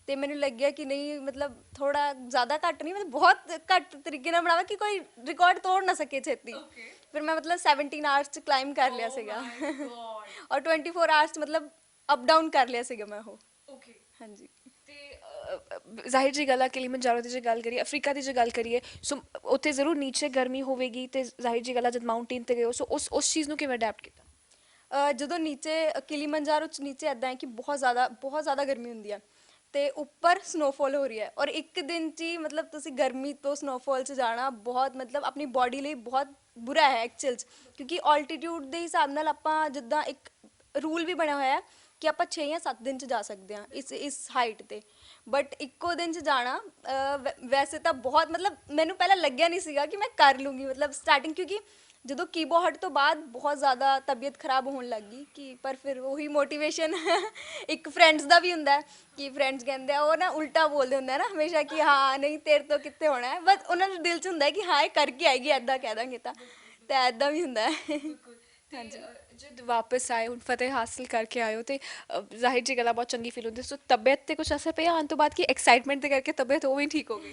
[SPEAKER 2] ਤੇ ਮੈਨੂੰ ਲੱਗਿਆ ਕਿ ਨਹੀਂ ਮਤਲਬ ਥੋੜਾ ਜ਼ਿਆਦਾ ਘੱਟ ਨਹੀਂ, ਮਤਲਬ ਬਹੁਤ ਘੱਟ ਤਰੀਕੇ ਨਾਲ ਬਣਾਵਾ ਕਿ ਕੋਈ ਰਿਕਾਰਡ ਤੋੜ ਨਾ ਸਕੇ ਛੇਤੀ। ਫਿਰ ਮੈਂ ਮਤਲਬ 17 ਆਵਰਸ 'ਚ ਕਲਾਈਮ ਕਰ ਲਿਆ ਸੀਗਾ ਔਰ 24 ਆਵਰਸ 'ਚ ਮਤਲਬ ਅਪ ਡਾਊਨ ਕਰ ਲਿਆ ਸੀਗਾ ਮੈਂ ਉਹ। ਹਾਂਜੀ।
[SPEAKER 1] ਤੇ ਜ਼ਾਹਿਰ ਜੀ ਗੱਲ ਆ, ਕਿਲੀਮੰਜਾਰੋ ਦੀ ਜੇ ਗੱਲ ਕਰੀਏ, ਅਫਰੀਕਾ ਦੀ ਜੇ ਗੱਲ ਕਰੀਏ, ਸੋ ਉੱਥੇ ਜ਼ਰੂਰ ਨੀਚੇ ਗਰਮੀ ਹੋਵੇਗੀ, ਤੇ ਜ਼ਾਹਿਰ ਜੀ ਗੱਲ ਆ ਜਦ ਮਾਊਂਟੇਨ ਤੇ ਗਏ ਹੋ, ਸੋ ਉਸ ਚੀਜ਼ ਨੂੰ ਕਿਵੇਂ ਅਡੈਪਟ ਕੀਤਾ?
[SPEAKER 2] ਜਦੋਂ ਨੀਚੇ ਕਿਲੀਮੰਜਾਰੋ 'ਚ ਨੀਚੇ ਇੱਦਾਂ ਹੈ ਕਿ ਬਹੁਤ ਜ਼ਿਆਦਾ ਗਰਮੀ ਹੁੰਦੀ ਹੈ, ਤੇ ਉੱਪਰ ਸਨੋਫਾਲ ਹੋ ਰਹੀ ਹੈ, ਔਰ ਇੱਕ ਦਿਨ 'ਚ ਹੀ ਮਤਲਬ ਤੁਸੀਂ ਗਰਮੀ ਤੋਂ ਸਨੋਫਾਲ 'ਚ ਜਾਣਾ ਬਹੁਤ ਮਤਲਬ ਆਪਣੀ ਬੋਡੀ ਲਈ ਬਹੁਤ ਬੁਰਾ ਹੈ ਐਕਚੁਅਲ 'ਚ। ਕਿਉਂਕਿ ਆਲਟੀਟਿਊਡ ਦੇ ਹਿਸਾਬ ਨਾਲ ਆਪਾਂ ਜਿੱਦਾਂ ਇੱਕ ਰੂਲ ਵੀ ਬਣਿਆ ਹੋਇਆ ਹੈ ਕਿ ਆਪਾਂ 6 ਜਾਂ 7 ਦਿਨ 'ਚ ਜਾ ਸਕਦੇ ਹਾਂ ਇਸ ਹਾਈਟ 'ਤੇ, ਬਟ ਇੱਕੋ ਦਿਨ 'ਚ ਜਾਣਾ ਵੈਸੇ ਤਾਂ ਬਹੁਤ ਮਤਲਬ ਮੈਨੂੰ ਪਹਿਲਾਂ ਲੱਗਿਆ ਨਹੀਂ ਸੀਗਾ ਕਿ ਮੈਂ ਕਰ ਲੂੰਗੀ ਮਤਲਬ ਸਟਾਰਟਿੰਗ, ਕਿਉਂਕਿ ਜਦੋਂ ਕੀਬੋ ਹਟ ਤੋਂ ਬਾਅਦ ਬਹੁਤ ਜ਼ਿਆਦਾ ਤਬੀਅਤ ਖਰਾਬ ਹੋਣ ਲੱਗ ਗਈ ਕਿ ਪਰ ਫਿਰ ਉਹੀ ਮੋਟੀਵੇਸ਼ਨ ਇੱਕ ਫਰੈਂਡਸ ਦਾ ਵੀ ਹੁੰਦਾ ਕਿ ਫਰੈਂਡਸ ਕਹਿੰਦੇ ਆ, ਉਹ ਨਾ ਉਲਟਾ ਬੋਲਦੇ ਹੁੰਦੇ ਆ ਨਾ ਹਮੇਸ਼ਾ ਕਿ ਹਾਂ ਨਹੀਂ ਤੇਰੇ ਤੋਂ ਕਿੱਥੇ ਹੋਣਾ ਹੈ, ਬਸ ਉਹਨਾਂ ਦੇ ਦਿਲ 'ਚ ਹੁੰਦਾ ਕਿ ਹਾਂ ਇਹ ਕਰਕੇ ਆਏਗੀ, ਐਦਾਂ ਕਹਿ ਦਾਂਗੇ ਤਾਂ ਇੱਦਾਂ ਵੀ ਹੁੰਦਾ ਹੈ।
[SPEAKER 1] ਤੇ ਜਦ ਵਾਪਸ ਆਏ ਹੁਣ ਫਤਿਹ ਹਾਸਿਲ ਕਰਕੇ ਆਏ ਹੋ ਤੇ ਜ਼ਾਹਿਰ ਜੀ ਗੱਲ ਆ ਬਹੁਤ ਚੰਗੀ ਫੀਲ ਹੁੰਦੀ ਸੋ ਤਬੀਅਤ ਤੇ ਕੁਝ ਅਸਰ ਪਿਆ ਆਉਣ ਤੋਂ ਬਾਅਦ ਕਿ ਐਕਸਾਈਟਮੈਂਟ ਦੇ ਕਰਕੇ ਤਬੀਅਤ ਉਹ ਵੀ ਠੀਕ ਹੋ ਗਈ।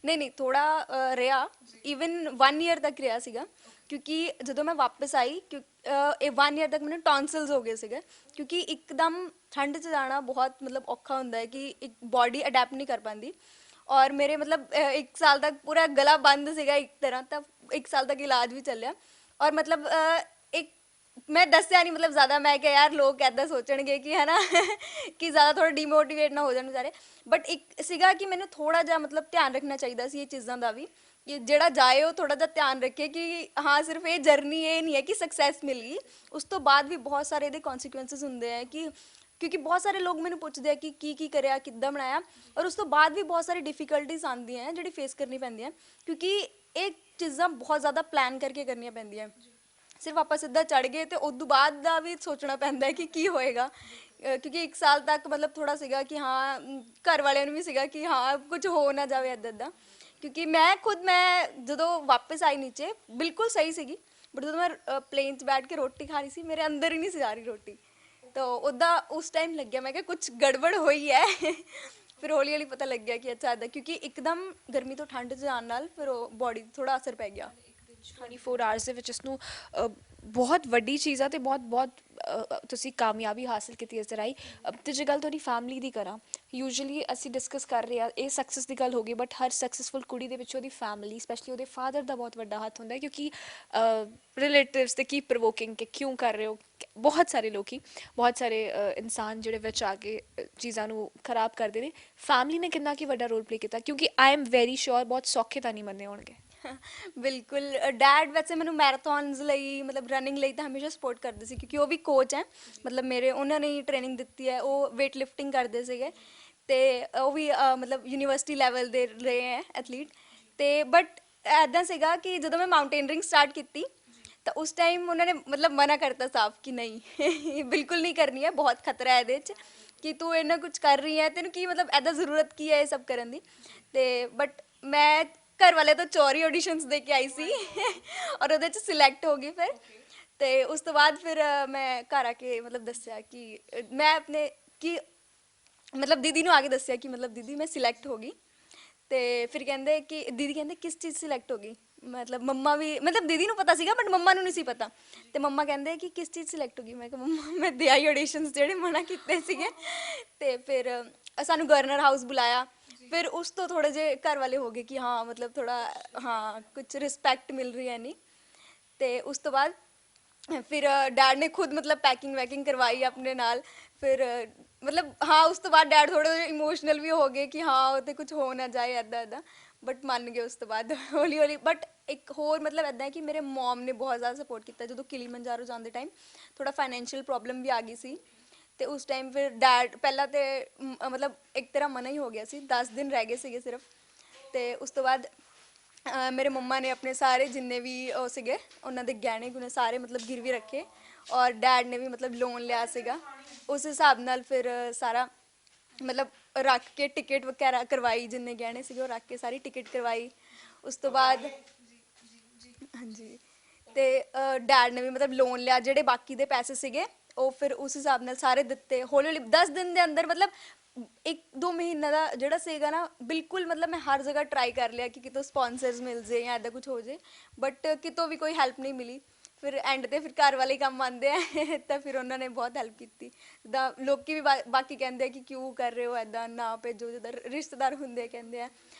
[SPEAKER 2] ਨਹੀਂ ਨਹੀਂ ਥੋੜਾ ਰਿਹਾ, ਇਵਨ 1 ਈਅਰ ਤੱਕ ਰਿਹਾ ਸੀਗਾ। ਕਿਉਂਕਿ ਜਦੋਂ ਮੈਂ ਵਾਪਸ ਆਈ ਇਹ 1 ਈਅਰ ਤੱਕ ਮੈਨੂੰ ਟੌਨਸਲਸ ਹੋ ਗਏ ਸੀਗੇ। ਕਿਉਂਕਿ ਇੱਕਦਮ ਠੰਡ 'ਚ ਜਾਣਾ ਬਹੁਤ ਮਤਲਬ ਔਖਾ ਹੁੰਦਾ ਹੈ ਕਿ ਇੱਕ ਬਾਡੀ ਅਡੈਪਟ ਨਹੀਂ ਕਰ ਪਾਉਂਦੀ। ਔਰ ਮੇਰੇ ਮਤਲਬ 1 ਸਾਲ ਤੱਕ ਪੂਰਾ ਗਲਾ ਬੰਦ ਸੀਗਾ ਇੱਕ ਤਰ੍ਹਾਂ, ਤਾਂ 1 ਸਾਲ ਤੱਕ ਇਲਾਜ ਵੀ ਚੱਲਿਆ। ਔਰ ਮਤਲਬ ਇੱਕ ਮੈਂ ਦੱਸਿਆ ਨਹੀਂ, ਮਤਲਬ ਜ਼ਿਆਦਾ ਮੈਂ ਕਿਹਾ ਯਾਰ ਲੋਕ ਇੱਦਾਂ ਸੋਚਣਗੇ ਕਿ ਹੈ ਨਾ ਕਿ ਜ਼ਿਆਦਾ ਥੋੜਾ ਡੀਮੋਟੀਵੇਟ ਨਾ ਹੋ ਜਾਣ ਵਿਚਾਰੇ। ਬਟ ਇੱਕ ਸੀਗਾ ਕਿ ਮੈਨੂੰ ਥੋੜਾ ਜਿਹਾ ਮਤਲਬ ਧਿਆਨ ਰੱਖਣਾ ਚਾਹੀਦਾ ਸੀ ਇਹ ਚੀਜ਼ਾਂ ਦਾ ਵੀ, ਕਿ ਜਿਹੜਾ ਜਾਏ ਉਹ ਥੋੜਾ ਜਿਹਾ ਧਿਆਨ ਰੱਖੇ ਕਿ ਹਾਂ ਸਿਰਫ ਇਹ ਜਰਨੀ ਇਹ ਨਹੀਂ ਹੈ ਕਿ ਸਕਸੈਸ ਮਿਲ ਗਈ, ਉਸ ਤੋਂ ਬਾਅਦ ਵੀ ਬਹੁਤ ਸਾਰੇ ਇਹਦੇ ਕੌਨਸੀਕੁਐਂਸਿਸ ਹੁੰਦੇ ਆ। ਕਿ ਕਿਉਂਕਿ ਬਹੁਤ ਸਾਰੇ ਲੋਕ ਮੈਨੂੰ ਪੁੱਛਦੇ ਆ ਕਿ ਕੀ ਕਰਿਆ, ਕਿੱਦਾਂ ਬਣਾਇਆ, ਔਰ ਉਸ ਤੋਂ ਬਾਅਦ ਵੀ ਬਹੁਤ ਸਾਰੀ ਡਿਫਿਕਲਟੀਜ਼ ਆਉਂਦੀਆਂ ਜਿਹੜੀ ਫੇਸ ਕਰਨੀ ਪੈਂਦੀਆਂ। ਕਿਉਂਕਿ ਇਹ ਚੀਜ਼ਾਂ ਬਹੁਤ ਜ਼ਿਆਦਾ ਪਲਾਨ ਕਰਕੇ ਕਰਨੀਆਂ ਪੈਂਦੀਆਂ। ਸਿਰਫ ਆਪਾਂ ਸਿੱਧਾ ਚੜ ਗਏ ਤੇ ਉਦੋਂ ਬਾਅਦ ਦਾ ਵੀ ਸੋਚਣਾ ਪੈਂਦਾ ਹੈ ਕਿ ਕੀ ਹੋਏਗਾ। ਕਿਉਂਕਿ 1 ਸਾਲ ਤੱਕ ਮਤਲਬ ਥੋੜਾ ਸੀਗਾ ਕਿ ਹਾਂ ਘਰ ਵਾਲਿਆਂ ਨੂੰ ਵੀ ਸੀਗਾ ਕਿ ਹਾਂ ਕੁਝ ਹੋ ਨਾ ਜਾਵੇ ਇੱਦਾਂ ਇੱਦਾਂ। ਕਿਉਂਕਿ ਮੈਂ ਜਦੋਂ ਵਾਪਸ ਆਈ ਨੀਚੇ ਬਿਲਕੁਲ ਸਹੀ ਸੀਗੀ, ਬਟ ਜਦੋਂ ਮੈਂ ਪਲੇਨ 'ਚ ਬੈਠ ਕੇ ਰੋਟੀ ਖਾ ਰਹੀ ਸੀ ਮੇਰੇ ਅੰਦਰ ਹੀ ਨਹੀਂ ਸੀ ਜਾ ਰਹੀ ਰੋਟੀ। ਤਾਂ ਉੱਦਾਂ ਉਸ ਟਾਈਮ ਲੱਗਿਆ ਮੈਂ ਕਿਹਾ ਕੁਝ ਗੜਬੜ ਹੋਈ ਹੈ। ਫਿਰ ਹੌਲੀ ਹੌਲੀ ਪਤਾ ਲੱਗਿਆ ਕਿ ਅੱਛਾ ਇੱਦਾਂ, ਕਿਉਂਕਿ ਇੱਕਦਮ ਗਰਮੀ ਤੋਂ ਠੰਡ 'ਚ ਜਾਣ ਨਾਲ ਫਿਰ ਉਹ ਬੋਡੀ ਥੋੜਾ ਅਸਰ ਪੈ ਗਿਆ।
[SPEAKER 1] 24 ਆਵਰਸ ਦੇ ਵਿੱਚ ਇਸਨੂੰ ਬਹੁਤ ਵੱਡੀ ਚੀਜ਼ ਆ ਤੇ ਬਹੁਤ ਬਹੁਤ ਤੁਸੀਂ ਕਾਮਯਾਬੀ ਹਾਸਲ ਕੀਤੀ ਇਸ ਰਾਹੀਂ। ਤੇ ਜੇ ਗੱਲ ਤੁਹਾਡੀ ਫੈਮਿਲੀ ਦੀ ਕਰਾਂ, ਯੂਜੂਅਲੀ ਅਸੀਂ ਡਿਸਕਸ ਕਰ ਰਹੇ ਆ ਇਹ ਸਕਸੈਸ ਦੀ ਗੱਲ ਹੋ ਗਈ, ਬਟ ਹਰ ਸਕਸੈਸਫੁਲ ਕੁੜੀ ਦੇ ਵਿੱਚ ਉਹਦੀ ਫੈਮਿਲੀ ਸਪੈਸ਼ਲੀ ਉਹਦੇ ਫਾਦਰ ਦਾ ਬਹੁਤ ਵੱਡਾ ਹੱਥ ਹੁੰਦਾ ਹੈ। ਕਿਉਂਕਿ ਰਿਲੇਟਿਵਸ ਤੇ ਕੀ ਪ੍ਰੋਵੋਕਿੰਗ ਕਿ ਕਿਉਂ ਕਰ ਰਹੇ ਹੋ, ਬਹੁਤ ਸਾਰੇ ਲੋਕੀ ਬਹੁਤ ਸਾਰੇ ਇਨਸਾਨ ਜਿਹੜੇ ਵਿੱਚ ਆ ਕੇ ਚੀਜ਼ਾਂ ਨੂੰ ਖਰਾਬ ਕਰਦੇ ਨੇ। ਫੈਮਿਲੀ ਨੇ ਕਿੰਨਾ ਕੀ ਵੱਡਾ ਰੋਲ ਪਲੇ ਕੀਤਾ, ਕਿਉਂਕਿ ਆਈ ਐਮ ਵੈਰੀ ਸ਼ੋਰ ਬਹੁਤ ਸੌਖੇ ਤਾਂ ਨਹੀਂ ਮੰਨੇ ਹੋਣਗੇ।
[SPEAKER 2] ਬਿਲਕੁਲ। ਡੈਡ ਵੈਸੇ ਮੈਨੂੰ ਮੈਰਾਥਨਸ ਲਈ ਮਤਲਬ ਰਨਿੰਗ ਲਈ ਤਾਂ ਹਮੇਸ਼ਾ ਸਪੋਰਟ ਕਰਦੇ ਸੀ, ਕਿਉਂਕਿ ਉਹ ਵੀ ਕੋਚ ਹੈ। ਮਤਲਬ ਮੇਰੇ ਉਹਨਾਂ ਨੇ ਹੀ ਟ੍ਰੇਨਿੰਗ ਦਿੱਤੀ ਹੈ, ਉਹ ਵੇਟ ਲਿਫਟਿੰਗ ਕਰਦੇ ਸੀਗੇ ਅਤੇ ਉਹ ਵੀ ਮਤਲਬ ਯੂਨੀਵਰਸਿਟੀ ਲੈਵਲ ਦੇ ਰਹੇ ਹੈ ਐਥਲੀਟ। ਅਤੇ ਬਟ ਇੱਦਾਂ ਸੀਗਾ ਕਿ ਜਦੋਂ ਮੈਂ ਮਾਊਂਟੇਨਰਿੰਗ ਸਟਾਰਟ ਕੀਤੀ ਤਾਂ ਉਸ ਟਾਈਮ ਉਹਨਾਂ ਨੇ ਮਤਲਬ ਮਨਾ ਕਰਤਾ ਸਾਫ਼ ਕਿ ਨਹੀਂ ਬਿਲਕੁਲ ਨਹੀਂ ਕਰਨੀ ਹੈ, ਬਹੁਤ ਖਤਰਾ ਹੈ ਇਹਦੇ 'ਚ, ਕਿ ਤੂੰ ਇੰਨਾ ਕੁਝ ਕਰ ਰਹੀ ਹੈ, ਤੈਨੂੰ ਕੀ ਮਤਲਬ ਇੱਦਾਂ ਜ਼ਰੂਰਤ ਕੀ ਹੈ ਇਹ ਸਭ ਕਰਨ ਦੀ। ਅਤੇ ਬਟ ਮੈਂ ਘਰ ਵਾਲੇ ਤੋਂ ਚੋਰੀ ਆਡੀਸ਼ਨਸ ਦੇ ਕੇ ਆਈ ਸੀ ਔਰ ਉਹਦੇ 'ਚ ਸਿਲੈਕਟ ਹੋ ਗਈ ਫਿਰ। ਅਤੇ ਉਸ ਤੋਂ ਬਾਅਦ ਫਿਰ ਮੈਂ ਘਰ ਆ ਕੇ ਮਤਲਬ ਦੱਸਿਆ ਕਿ ਮੈਂ ਆਪਣੇ ਕਿ ਮਤਲਬ ਦੀਦੀ ਨੂੰ ਆ ਕੇ ਦੱਸਿਆ ਕਿ ਮਤਲਬ ਦੀਦੀ ਮੈਂ ਸਿਲੈਕਟ ਹੋ ਗਈ। ਅਤੇ ਫਿਰ ਕਹਿੰਦੇ ਕਿ ਦੀਦੀ ਕਹਿੰਦੇ ਕਿਸ ਚੀਜ਼ ਸਿਲੈਕਟ ਹੋ ਗਈ, ਮਤਲਬ ਮੰਮਾ ਵੀ ਮਤਲਬ ਦੀਦੀ ਨੂੰ ਪਤਾ ਸੀਗਾ ਬਟ ਮੰਮਾ ਨੂੰ ਨਹੀਂ ਸੀ ਪਤਾ। ਅਤੇ ਮੰਮਾ ਕਹਿੰਦੇ ਕਿ ਕਿਸ ਚੀਜ਼ ਸਿਲੈਕਟ ਹੋ ਗਈ, ਮੈਂ ਕਿਹਾ ਮੰਮਾ ਮੈਂ ਦੇ ਆਈ ਆਡੀਸ਼ਨਸ ਜਿਹੜੇ ਮਨਾ ਕੀਤੇ ਸੀਗੇ। ਅਤੇ ਫਿਰ ਸਾਨੂੰ ਗਵਰਨਰ ਹਾਊਸ ਬੁਲਾਇਆ। ਫਿਰ ਉਸ ਤੋਂ ਥੋੜ੍ਹੇ ਜਿਹੇ ਘਰ ਵਾਲੇ ਹੋ ਗਏ ਕਿ ਹਾਂ ਮਤਲਬ ਥੋੜ੍ਹਾ ਹਾਂ ਕੁਛ ਰਿਸਪੈਕਟ ਮਿਲ ਰਹੀ ਹੈ ਨਹੀਂ। ਅਤੇ ਉਸ ਤੋਂ ਬਾਅਦ ਫਿਰ ਡੈਡ ਨੇ ਖੁਦ ਮਤਲਬ ਪੈਕਿੰਗ ਵੈਕਿੰਗ ਕਰਵਾਈ ਆਪਣੇ ਨਾਲ। ਫਿਰ ਮਤਲਬ ਹਾਂ ਉਸ ਤੋਂ ਬਾਅਦ ਡੈਡ ਥੋੜ੍ਹੇ ਜਿਹੇ ਇਮੋਸ਼ਨਲ ਵੀ ਹੋ ਗਏ ਕਿ ਹਾਂ ਉਹ 'ਤੇ ਕੁਛ ਹੋ ਨਾ ਜਾਏ ਇੱਦਾਂ ਇੱਦਾਂ, ਬਟ ਮੰਨ ਗਏ ਉਸ ਤੋਂ ਬਾਅਦ ਹੌਲੀ ਹੌਲੀ। ਬਟ ਇੱਕ ਹੋਰ ਮਤਲਬ ਇੱਦਾਂ ਹੈ ਕਿ ਮੇਰੇ ਮੋਮ ਨੇ ਬਹੁਤ ਜ਼ਿਆਦਾ ਸਪੋਰਟ ਕੀਤਾ। ਜਦੋਂ ਕਿਲੀਮੰਜਾਰੋ ਜਾਂਦੇ ਟਾਈਮ ਥੋੜ੍ਹਾ ਫਾਈਨੈਂਸ਼ੀਅਲ ਪ੍ਰੋਬਲਮ ਵੀ ਆ ਗਈ ਸੀ, ਅਤੇ ਉਸ ਟਾਈਮ ਫਿਰ ਡੈਡ ਪਹਿਲਾਂ ਤਾਂ ਮਤਲਬ ਇੱਕ ਤਰ੍ਹਾਂ ਮਨਾ ਹੀ ਹੋ ਗਿਆ ਸੀ, 10 ਦਿਨ ਰਹਿ ਗਏ ਸੀਗੇ ਸਿਰਫ। ਅਤੇ ਉਸ ਤੋਂ ਬਾਅਦ ਮੇਰੇ ਮੰਮਾ ਨੇ ਆਪਣੇ ਸਾਰੇ ਜਿੰਨੇ ਵੀ ਉਹ ਸੀਗੇ ਉਹਨਾਂ ਦੇ ਗਹਿਣੇ ਗੁਣੇ ਸਾਰੇ ਮਤਲਬ ਗਿਰਵੀ ਰੱਖੇ, ਔਰ ਡੈਡ ਨੇ ਵੀ ਮਤਲਬ ਲੋਨ ਲਿਆ ਸੀਗਾ। ਉਸ ਹਿਸਾਬ ਨਾਲ ਫਿਰ ਸਾਰਾ ਮਤਲਬ ਰੱਖ ਕੇ ਟਿਕਟ ਵਗੈਰਾ ਕਰਵਾਈ, ਜਿੰਨੇ ਗਹਿਣੇ ਸੀਗੇ ਉਹ ਰੱਖ ਕੇ ਸਾਰੀ ਟਿਕਟ ਕਰਵਾਈ। ਉਸ ਤੋਂ ਬਾਅਦ ਹਾਂਜੀ, ਅਤੇ ਡੈਡ ਨੇ ਵੀ ਮਤਲਬ ਲੋਨ ਲਿਆ, ਜਿਹੜੇ ਬਾਕੀ ਦੇ ਪੈਸੇ ਸੀਗੇ ਉਹ ਫਿਰ ਉਸ ਹਿਸਾਬ ਨਾਲ ਸਾਰੇ ਦਿੱਤੇ ਹੌਲੀ ਹੌਲੀ 10 ਦਿਨ ਦੇ ਅੰਦਰ। ਮਤਲਬ 1-2 ਮਹੀਨਾ ਦਾ ਜਿਹੜਾ ਸੀਗਾ ਨਾ ਬਿਲਕੁਲ ਮਤਲਬ ਮੈਂ ਹਰ ਜਗ੍ਹਾ ਟਰਾਈ ਕਰ ਲਿਆ ਕਿ ਕਿਤੋਂ ਸਪੋਂਸਰਸ ਮਿਲ ਜੇ ਜਾਂ ਇੱਦਾਂ ਕੁਛ ਹੋ ਜੇ, ਬਟ ਕਿਤੋਂ ਵੀ ਕੋਈ ਹੈਲਪ ਨਹੀਂ ਮਿਲੀ। ਫਿਰ ਐਂਡ 'ਤੇ ਫਿਰ ਘਰ ਵਾਲੇ ਕੰਮ ਆਉਂਦੇ ਆ ਤਾਂ ਫਿਰ ਉਹਨਾਂ ਨੇ ਬਹੁਤ ਹੈਲਪ ਕੀਤੀ। ਜਿੱਦਾਂ ਲੋਕ ਵੀ ਬਾਕੀ ਕਹਿੰਦੇ ਆ ਕਿ ਕਿਉਂ ਕਰ ਰਹੇ ਹੋ ਇੱਦਾਂ, ਨਾ ਭੇਜੋ, ਜਿੱਦਾਂ ਰਿਸ਼ਤੇਦਾਰ ਹੁੰਦੇ ਕਹਿੰਦੇ ਆ।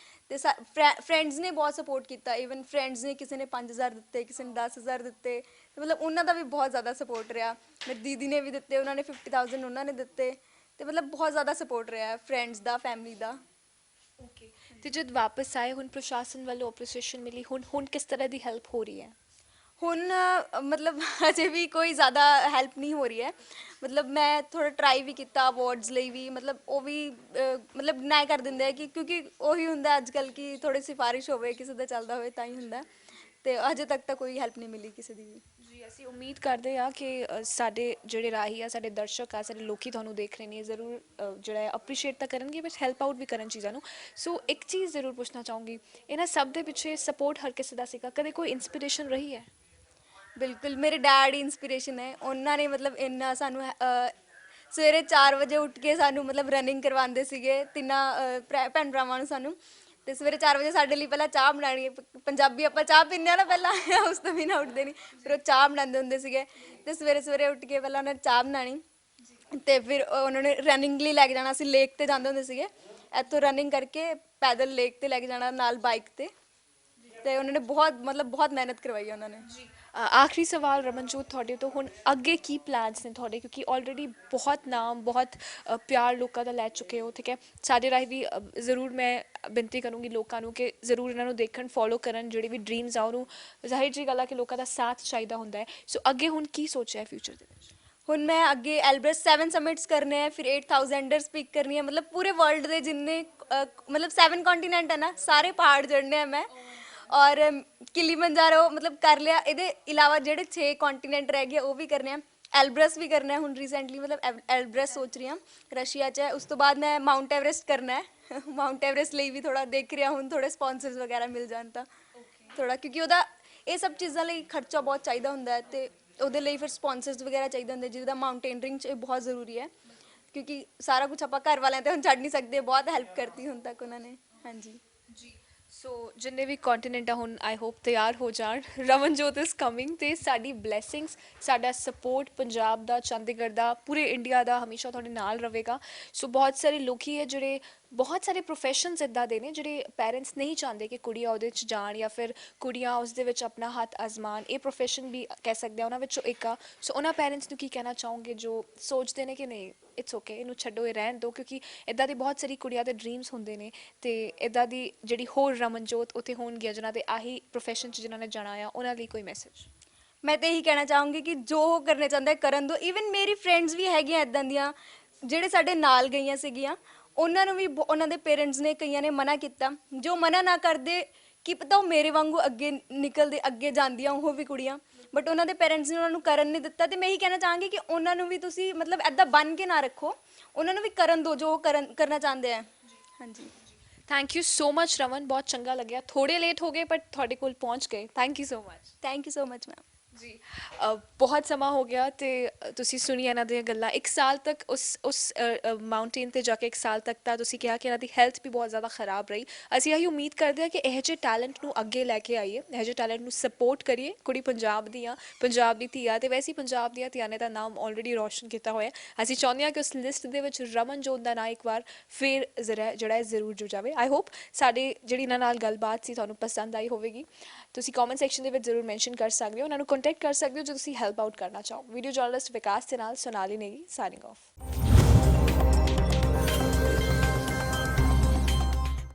[SPEAKER 2] ਅਤੇ ਫਰੈਂਡਸ ਨੇ ਬਹੁਤ ਸਪੋਰਟ ਕੀਤਾ। ਈਵਨ ਫਰੈਂਡਸ ਨੇ ਕਿਸੇ ਨੇ 5,000 ਦਿੱਤੇ, ਕਿਸੇ ਨੇ 10,000 ਦਿੱਤੇ, ਅਤੇ ਮਤਲਬ ਉਹਨਾਂ ਦਾ ਵੀ ਬਹੁਤ ਜ਼ਿਆਦਾ ਸਪੋਰਟ ਰਿਹਾ। ਮੇਰੀ ਦੀਦੀ ਨੇ ਵੀ ਦਿੱਤੇ, ਉਹਨਾਂ ਨੇ 50,000 ਉਹਨਾਂ ਨੇ ਦਿੱਤੇ, ਅਤੇ ਮਤਲਬ ਬਹੁਤ ਜ਼ਿਆਦਾ ਸਪੋਰਟ ਰਿਹਾ ਫਰੈਂਡਸ ਦਾ, ਫੈਮਿਲੀ ਦਾ।
[SPEAKER 1] ਓਕੇ। ਤੇ ਜਦ ਵਾਪਸ ਆਏ ਹੁਣ ਪ੍ਰਸ਼ਾਸਨ ਵੱਲੋਂ ਅਪਰੀਸੀਏਸ਼ਨ ਮਿਲੀ, ਹੁਣ ਕਿਸ ਤਰ੍ਹਾਂ ਦੀ ਹੈਲਪ ਹੋ ਰਹੀ ਹੈ?
[SPEAKER 2] ਹੁਣ ਮਤਲਬ ਅਜੇ ਵੀ ਕੋਈ ਜ਼ਿਆਦਾ ਹੈਲਪ ਨਹੀਂ ਹੋ ਰਹੀ ਹੈ। ਮਤਲਬ ਮੈਂ ਥੋੜ੍ਹਾ ਟਰਾਈ ਵੀ ਕੀਤਾ ਅਵਾਰਡਸ ਲਈ ਵੀ, ਮਤਲਬ ਉਹ ਵੀ ਮਤਲਬ ਡਿਨਾਈ ਕਰ ਦਿੰਦੇ ਆ ਕਿ ਕਿਉਂਕਿ ਉਹੀ ਹੁੰਦਾ ਅੱਜ ਕੱਲ੍ਹ ਕਿ ਥੋੜ੍ਹੀ ਸਿਫਾਰਿਸ਼ ਹੋਵੇ ਕਿਸੇ ਦਾ ਚੱਲਦਾ ਹੋਵੇ ਤਾਂ ਹੀ ਹੁੰਦਾ। ਅਤੇ ਅਜੇ ਤੱਕ ਤਾਂ ਕੋਈ ਹੈਲਪ ਨਹੀਂ ਮਿਲੀ ਕਿਸੇ ਦੀ ਵੀ।
[SPEAKER 1] ਜੀ ਅਸੀਂ ਉਮੀਦ ਕਰਦੇ ਹਾਂ ਕਿ ਸਾਡੇ ਜਿਹੜੇ ਰਾਹੀ ਆ, ਸਾਡੇ ਦਰਸ਼ਕ ਆ, ਸਾਡੇ ਲੋਕੀ ਤੁਹਾਨੂੰ ਦੇਖ ਰਹੇ ਨੇ, ਜ਼ਰੂਰ ਜਿਹੜਾ ਹੈ ਅਪਰੀਸ਼ੀਏਟ ਤਾਂ ਕਰਨਗੇ ਬਟ ਹੈਲਪ ਆਊਟ ਵੀ ਕਰਨ ਚੀਜ਼ਾਂ ਨੂੰ। ਸੋ ਇੱਕ ਚੀਜ਼ ਜ਼ਰੂਰ ਪੁੱਛਣਾ ਚਾਹੂੰਗੀ, ਇਹਨਾਂ ਸਭ ਦੇ ਪਿੱਛੇ ਸਪੋਰਟ ਹਰ ਕਿਸੇ ਦਾ ਸੀਗਾ, ਕਦੇ ਕੋਈ ਇੰਸਪੀਰੇਸ਼ਨ ਰਹੀ ਹੈ?
[SPEAKER 2] ਬਿਲਕੁਲ ਮੇਰੇ ਡੈਡ ਹੀ ਇਨਸਪੀਰੇਸ਼ਨ ਹੈ। ਉਹਨਾਂ ਨੇ ਮਤਲਬ ਇੰਨਾ ਸਾਨੂੰ ਸਵੇਰੇ 4 ਵਜੇ ਉੱਠ ਕੇ ਸਾਨੂੰ ਮਤਲਬ ਰਨਿੰਗ ਕਰਵਾਉਂਦੇ ਸੀਗੇ ਤਿੰਨਾਂ ਭੈਣ ਭਰਾਵਾਂ ਨੂੰ ਸਾਨੂੰ। ਤੇ ਸਵੇਰੇ 4 ਵਜੇ ਸਾਡੇ ਲਈ ਪਹਿਲਾਂ ਚਾਹ ਬਣਾਉਣੀ ਹੈ। ਪੰਜਾਬੀ ਆਪਾਂ ਚਾਹ ਪੀਂਦੇ ਹਾਂ ਨਾ ਪਹਿਲਾਂ, ਉਸ ਤੋਂ ਬਿਨਾਂ ਉੱਠਦੇ ਨਹੀਂ। ਫਿਰ ਉਹ ਚਾਹ ਬਣਾਉਂਦੇ ਹੁੰਦੇ ਸੀਗੇ ਤੇ ਸਵੇਰੇ ਸਵੇਰੇ ਉੱਠ ਕੇ ਪਹਿਲਾਂ ਉਹਨਾਂ ਨੇ ਚਾਹ ਬਣਾਉਣੀ ਤੇ ਫਿਰ ਉਹਨਾਂ ਨੇ ਰਨਿੰਗ ਲਈ ਲੈ ਕੇ ਜਾਣਾ। ਅਸੀਂ ਲੇਕ ਤੇ ਜਾਂਦੇ ਹੁੰਦੇ ਸੀਗੇ, ਇੱਥੋਂ ਰਨਿੰਗ ਕਰਕੇ ਪੈਦਲ ਲੇਕ ਤੇ ਲੈ ਕੇ ਜਾਣਾ ਨਾਲ ਬਾਈਕ ਤੇ ਉਹਨਾਂ ਨੇ ਬਹੁਤ ਮਤਲਬ ਬਹੁਤ ਮਿਹਨਤ ਕਰਵਾਈ ਉਹਨਾਂ ਨੇ।
[SPEAKER 1] ਆਖਰੀ ਸਵਾਲ ਰਮਨਜੋਤ ਤੁਹਾਡੇ ਤੋਂ, ਹੁਣ ਅੱਗੇ ਕੀ ਪਲਾਨਸ ਨੇ ਤੁਹਾਡੇ, ਕਿਉਂਕਿ ਆਲਰੇਡੀ ਬਹੁਤ ਨਾਮ ਬਹੁਤ ਪਿਆਰ ਲੋਕਾਂ ਦਾ ਲੈ ਚੁੱਕੇ ਹੋ, ਠੀਕ ਹੈ। ਸਾਡੇ ਰਾਹੀਂ ਵੀ ਜ਼ਰੂਰ ਮੈਂ ਬੇਨਤੀ ਕਰੂੰਗੀ ਲੋਕਾਂ ਨੂੰ ਕਿ ਜ਼ਰੂਰ ਇਹਨਾਂ ਨੂੰ ਦੇਖਣ, ਫੋਲੋ ਕਰਨ, ਜਿਹੜੇ ਵੀ ਡਰੀਮਸ ਆ ਉਹਨੂੰ, ਜ਼ਾਹਿਰ ਜਿਹੀ ਗੱਲ ਆ ਕਿ ਲੋਕਾਂ ਦਾ ਸਾਥ ਚਾਹੀਦਾ ਹੁੰਦਾ ਹੈ। ਸੋ ਅੱਗੇ ਹੁਣ ਕੀ ਸੋਚਿਆ ਫਿਊਚਰ ਦੇ ਵਿੱਚ?
[SPEAKER 2] ਹੁਣ ਮੈਂ ਅੱਗੇ ਐਲਬਰਸ 7 ਸਮਿਟਸ ਕਰਨੇ ਹੈ, ਫਿਰ 8000 ਸਪੀਕ ਕਰਨੀ ਹੈ। ਮਤਲਬ ਪੂਰੇ ਵਰਲਡ ਦੇ ਜਿੰਨੇ ਮਤਲਬ 7 ਕੰਟੀਨੈਂਟ ਹੈ ਨਾ, ਸਾਰੇ ਪਹਾੜ ਚੜ੍ਹਨੇ ਆ ਮੈਂ। ਔਰ ਕਿਲੀਮੰਜਾਰੋ ਮਤਲਬ ਕਰ ਲਿਆ, ਇਹਦੇ ਇਲਾਵਾ ਜਿਹੜੇ 6 ਕੰਟੀਨੈਂਟ ਰਹਿ ਗਏ ਉਹ ਵੀ ਕਰਨੇ ਆ। ਐਲਬਰਸ ਵੀ ਕਰਨਾ ਹੈ ਹੁਣ ਰੀਸੈਂਟਲੀ, ਮਤਲਬ ਐਲਬਰਸ ਸੋਚ ਰਹੀ ਹਾਂ ਰਸ਼ੀਆ 'ਚ ਹੈ। ਉਸ ਤੋਂ ਬਾਅਦ ਮੈਂ ਮਾਊਂਟ ਐਵਰੈਸਟ ਕਰਨਾ ਹੈ। ਮਾਊਂਟ ਐਵਰੈਸਟ ਲਈ ਵੀ ਥੋੜ੍ਹਾ ਦੇਖ ਰਿਹਾ ਹੁਣ, ਥੋੜ੍ਹੇ ਸਪੋਂਸਰਸ ਵਗੈਰਾ ਮਿਲ ਜਾਣ ਤਾਂ ਥੋੜ੍ਹਾ, ਕਿਉਂਕਿ ਉਹਦਾ ਇਹ ਸਭ ਚੀਜ਼ਾਂ ਲਈ ਖਰਚਾ ਬਹੁਤ ਚਾਹੀਦਾ ਹੁੰਦਾ ਹੈ ਤੇ ਉਹਦੇ ਲਈ ਫਿਰ ਸਪੋਂਸਰਸ ਵਗੈਰਾ ਚਾਹੀਦੇ ਹੁੰਦੇ, ਜਿਹਦਾ ਮਾਊਂਟੇਨਰਿੰਗ 'ਚ ਇਹ ਬਹੁਤ ਜ਼ਰੂਰੀ ਹੈ। ਕਿਉਂਕਿ ਸਾਰਾ ਕੁਝ ਆਪਾਂ ਘਰ ਵਾਲਿਆਂ 'ਤੇ ਹੁਣ ਛੱਡ ਨਹੀਂ ਸਕਦੇ, ਬਹੁਤ ਹੈਲਪ ਕਰਤੀ ਹੁਣ ਤੱਕ ਉਹਨਾਂ ਨੇ। ਹਾਂਜੀ
[SPEAKER 1] ਜੀ। ਸੋ ਜਿੰਨੇ ਵੀ ਕੰਟੀਨੈਂਟ ਆ ਹੁਣ ਆਈ ਹੋਪ ਤਿਆਰ ਹੋ ਜਾਣ। ਰਮਨਜੋਤ ਇਜ਼ ਕਮਿੰਗ ਤੇ ਸਾਡੀ ਬਲੈਸਿੰਗਸ, ਸਾਡਾ ਸਪੋਰਟ ਪੰਜਾਬ ਦਾ, ਚੰਡੀਗੜ੍ਹ ਦਾ, ਪੂਰੇ ਇੰਡੀਆ ਦਾ ਹਮੇਸ਼ਾ ਤੁਹਾਡੇ ਨਾਲ ਰਹੇਗਾ। ਸੋ ਬਹੁਤ ਸਾਰੇ ਲੋਕੀ ਹੈ ਜਿਹੜੇ, ਬਹੁਤ ਸਾਰੇ ਪ੍ਰੋਫੈਸ਼ਨਸ ਇੱਦਾਂ ਦੇ ਨੇ ਜਿਹੜੇ ਪੈਰੈਂਟਸ ਨਹੀਂ ਚਾਹੁੰਦੇ ਕਿ ਕੁੜੀਆਂ ਉਹਦੇ 'ਚ ਜਾਣ ਜਾਂ ਫਿਰ ਕੁੜੀਆਂ ਉਸ ਦੇ ਵਿੱਚ ਆਪਣਾ ਹੱਥ ਅਜ਼ਮਾਨ। ਇਹ ਪ੍ਰੋਫੈਸ਼ਨ ਵੀ ਕਹਿ ਸਕਦੇ ਆ ਉਹਨਾਂ ਵਿੱਚੋਂ ਇੱਕ ਆ। ਸੋ ਉਹਨਾਂ ਪੈਰੈਂਟਸ ਨੂੰ ਕੀ ਕਹਿਣਾ ਚਾਹੋਗੇ ਜੋ ਸੋਚਦੇ ਨੇ ਕਿ ਨਹੀਂ ਇਟਸ ਓਕੇ, ਇਹਨੂੰ ਛੱਡੋ, ਇਹ ਰਹਿਣ ਦਿਓ, ਕਿਉਂਕਿ ਇੱਦਾਂ ਦੀ ਬਹੁਤ ਸਾਰੀ ਕੁੜੀਆਂ ਦੇ ਡਰੀਮਸ ਹੁੰਦੇ ਨੇ ਤੇ ਇੱਦਾਂ ਦੀ ਜਿਹੜੀ ਹੋਰ ਰਮਨਜੋਤ ਉੱਥੇ ਹੋਣਗੀਆਂ ਜਿਨ੍ਹਾਂ ਦੇ ਆਹੀ ਪ੍ਰੋਫੈਸ਼ਨ 'ਚ ਜਿਨ੍ਹਾਂ ਨੇ ਜਾਣਾ ਆ, ਉਹਨਾਂ ਲਈ ਕੋਈ ਮੈਸੇਜ?
[SPEAKER 2] ਮੈਂ ਤਾਂ ਇਹੀ ਕਹਿਣਾ ਚਾਹੂੰਗੀ ਕਿ ਜੋ ਉਹ ਕਰਨਾ ਚਾਹੁੰਦਾ ਹੈ ਕਰਨ ਦਿਓ। ਈਵਨ ਮੇਰੀ ਫਰੈਂਡਸ ਵੀ ਹੈਗੀਆਂ ਇੱਦਾਂ ਦੀਆਂ ਜਿਹੜੇ ਸਾਡੇ ਨਾਲ ਗਈਆਂ ਸੀਗੀਆਂ, ਉਹਨਾਂ ਨੂੰ ਵੀ ਉਹਨਾਂ ਦੇ ਪੇਰੈਂਟਸ ਨੇ ਕਈਆਂ ਨੇ ਮਨਾ ਕੀਤਾ। ਜੋ ਮਨਾ ਨਾ ਕਰਦੇ, ਕੀ ਪਤਾ ਉਹ ਮੇਰੇ ਵਾਂਗੂ ਅੱਗੇ ਨਿਕਲਦੇ, ਅੱਗੇ ਜਾਂਦੀਆਂ ਉਹ ਵੀ ਕੁੜੀਆਂ, ਬਟ ਉਹਨਾਂ ਦੇ ਪੇਰੈਂਟਸ ਨੇ ਉਹਨਾਂ ਨੂੰ ਕਰਨ ਨਹੀਂ ਦਿੱਤਾ। ਤੇ ਮੈਂ ਇਹੀ ਕਹਿਣਾ ਚਾਹਾਂਗੀ ਕਿ ਉਹਨਾਂ ਨੂੰ ਵੀ ਤੁਸੀਂ ਮਤਲਬ ਇੱਦਾਂ ਬਣ ਕੇ ਨਾ ਰੱਖੋ, ਉਹਨਾਂ ਨੂੰ ਵੀ ਕਰਨ ਦਿਓ ਜੋ ਉਹ ਕਰਨਾ ਚਾਹੁੰਦੇ ਆ। ਹਾਂਜੀ
[SPEAKER 1] thank you so much Raman, ਬਹੁਤ ਚੰਗਾ ਲੱਗਿਆ। ਥੋੜੇ ਲੇਟ ਹੋ ਗਏ ਬਟ ਤੁਹਾਡੇ ਕੋਲ ਪਹੁੰਚ ਗਏ। Thank you so much.
[SPEAKER 2] Thank you so much ma'am.
[SPEAKER 1] ਜੀ। ਬਹੁਤ ਸਮਾਂ ਹੋ ਗਿਆ ਤੇ ਤੁਸੀਂ ਸੁਣੀ ਇਹਨਾਂ ਦੀਆਂ ਗੱਲਾਂ। 1 ਸਾਲ ਤੱਕ ਉਸ ਮਾਊਂਟੇਨ 'ਤੇ ਜਾ ਕੇ 1 ਸਾਲ ਤੱਕ ਤਾਂ ਤੁਸੀਂ ਕਿਹਾ ਕਿ ਇਹਨਾਂ ਦੀ ਹੈਲਥ ਵੀ ਬਹੁਤ ਜ਼ਿਆਦਾ ਖਰਾਬ ਰਹੀ। ਅਸੀਂ ਇਹੀ ਉਮੀਦ ਕਰਦੇ ਹਾਂ ਕਿ ਇਹੋ ਜਿਹੇ ਟੈਲੈਂਟ ਨੂੰ ਅੱਗੇ ਲੈ ਕੇ ਆਈਏ, ਇਹੋ ਜਿਹੇ ਟੈਲੈਂਟ ਨੂੰ ਸਪੋਰਟ ਕਰੀਏ। ਕੁੜੀ ਪੰਜਾਬ ਦੀ ਆ, ਪੰਜਾਬ ਦੀ ਧੀ ਆ, ਅਤੇ ਵੈਸੇ ਹੀ ਪੰਜਾਬ ਦੀਆਂ ਧੀਆਂ ਨੇ ਤਾਂ ਨਾਮ ਆਲਰੇਡੀ ਰੋਸ਼ਨ ਕੀਤਾ ਹੋਇਆ। ਅਸੀਂ ਚਾਹੁੰਦੇ ਹਾਂ ਕਿ ਉਸ ਲਿਸਟ ਦੇ ਵਿੱਚ ਰਮਨਜੋਤ ਦਾ ਨਾਂ ਇੱਕ ਵਾਰ ਫਿਰ ਜਿਹੜਾ ਹੈ ਜ਼ਰੂਰ ਜੁੜ ਜਾਵੇ। ਆਈ ਹੋਪ ਸਾਡੀ ਜਿਹੜੀ ਇਹਨਾਂ ਨਾਲ ਗੱਲਬਾਤ ਸੀ ਤੁਹਾਨੂੰ ਪਸੰਦ ਆਈ ਹੋਵੇਗੀ। ਤੁਸੀਂ ਕਮੈਂਟ ਸੈਕਸ਼ਨ ਦੇ ਵਿੱਚ ਜ਼ਰੂਰ ਮੈਂਸ਼ਨ ਕਰ ਸਕਦੇ ਹੋ, ਉਹਨਾਂ ਨੂੰ ਕੰਟੈਕਟ ਕਰ ਸਕਦੇ ਹੋ ਜੋ ਤੁਸੀਂ ਹੈਲਪ ਆਊਟ ਕਰਨਾ ਚਾਹੋ। ਵੀਡੀਓ ਜਰਨਲਿਸਟ ਵਿਕਾਸ ਦੇ ਨਾਲ ਸੋਨਾਲੀ ਨੇਗੀ, ਸਾਈਨਿੰਗ ਆਫ।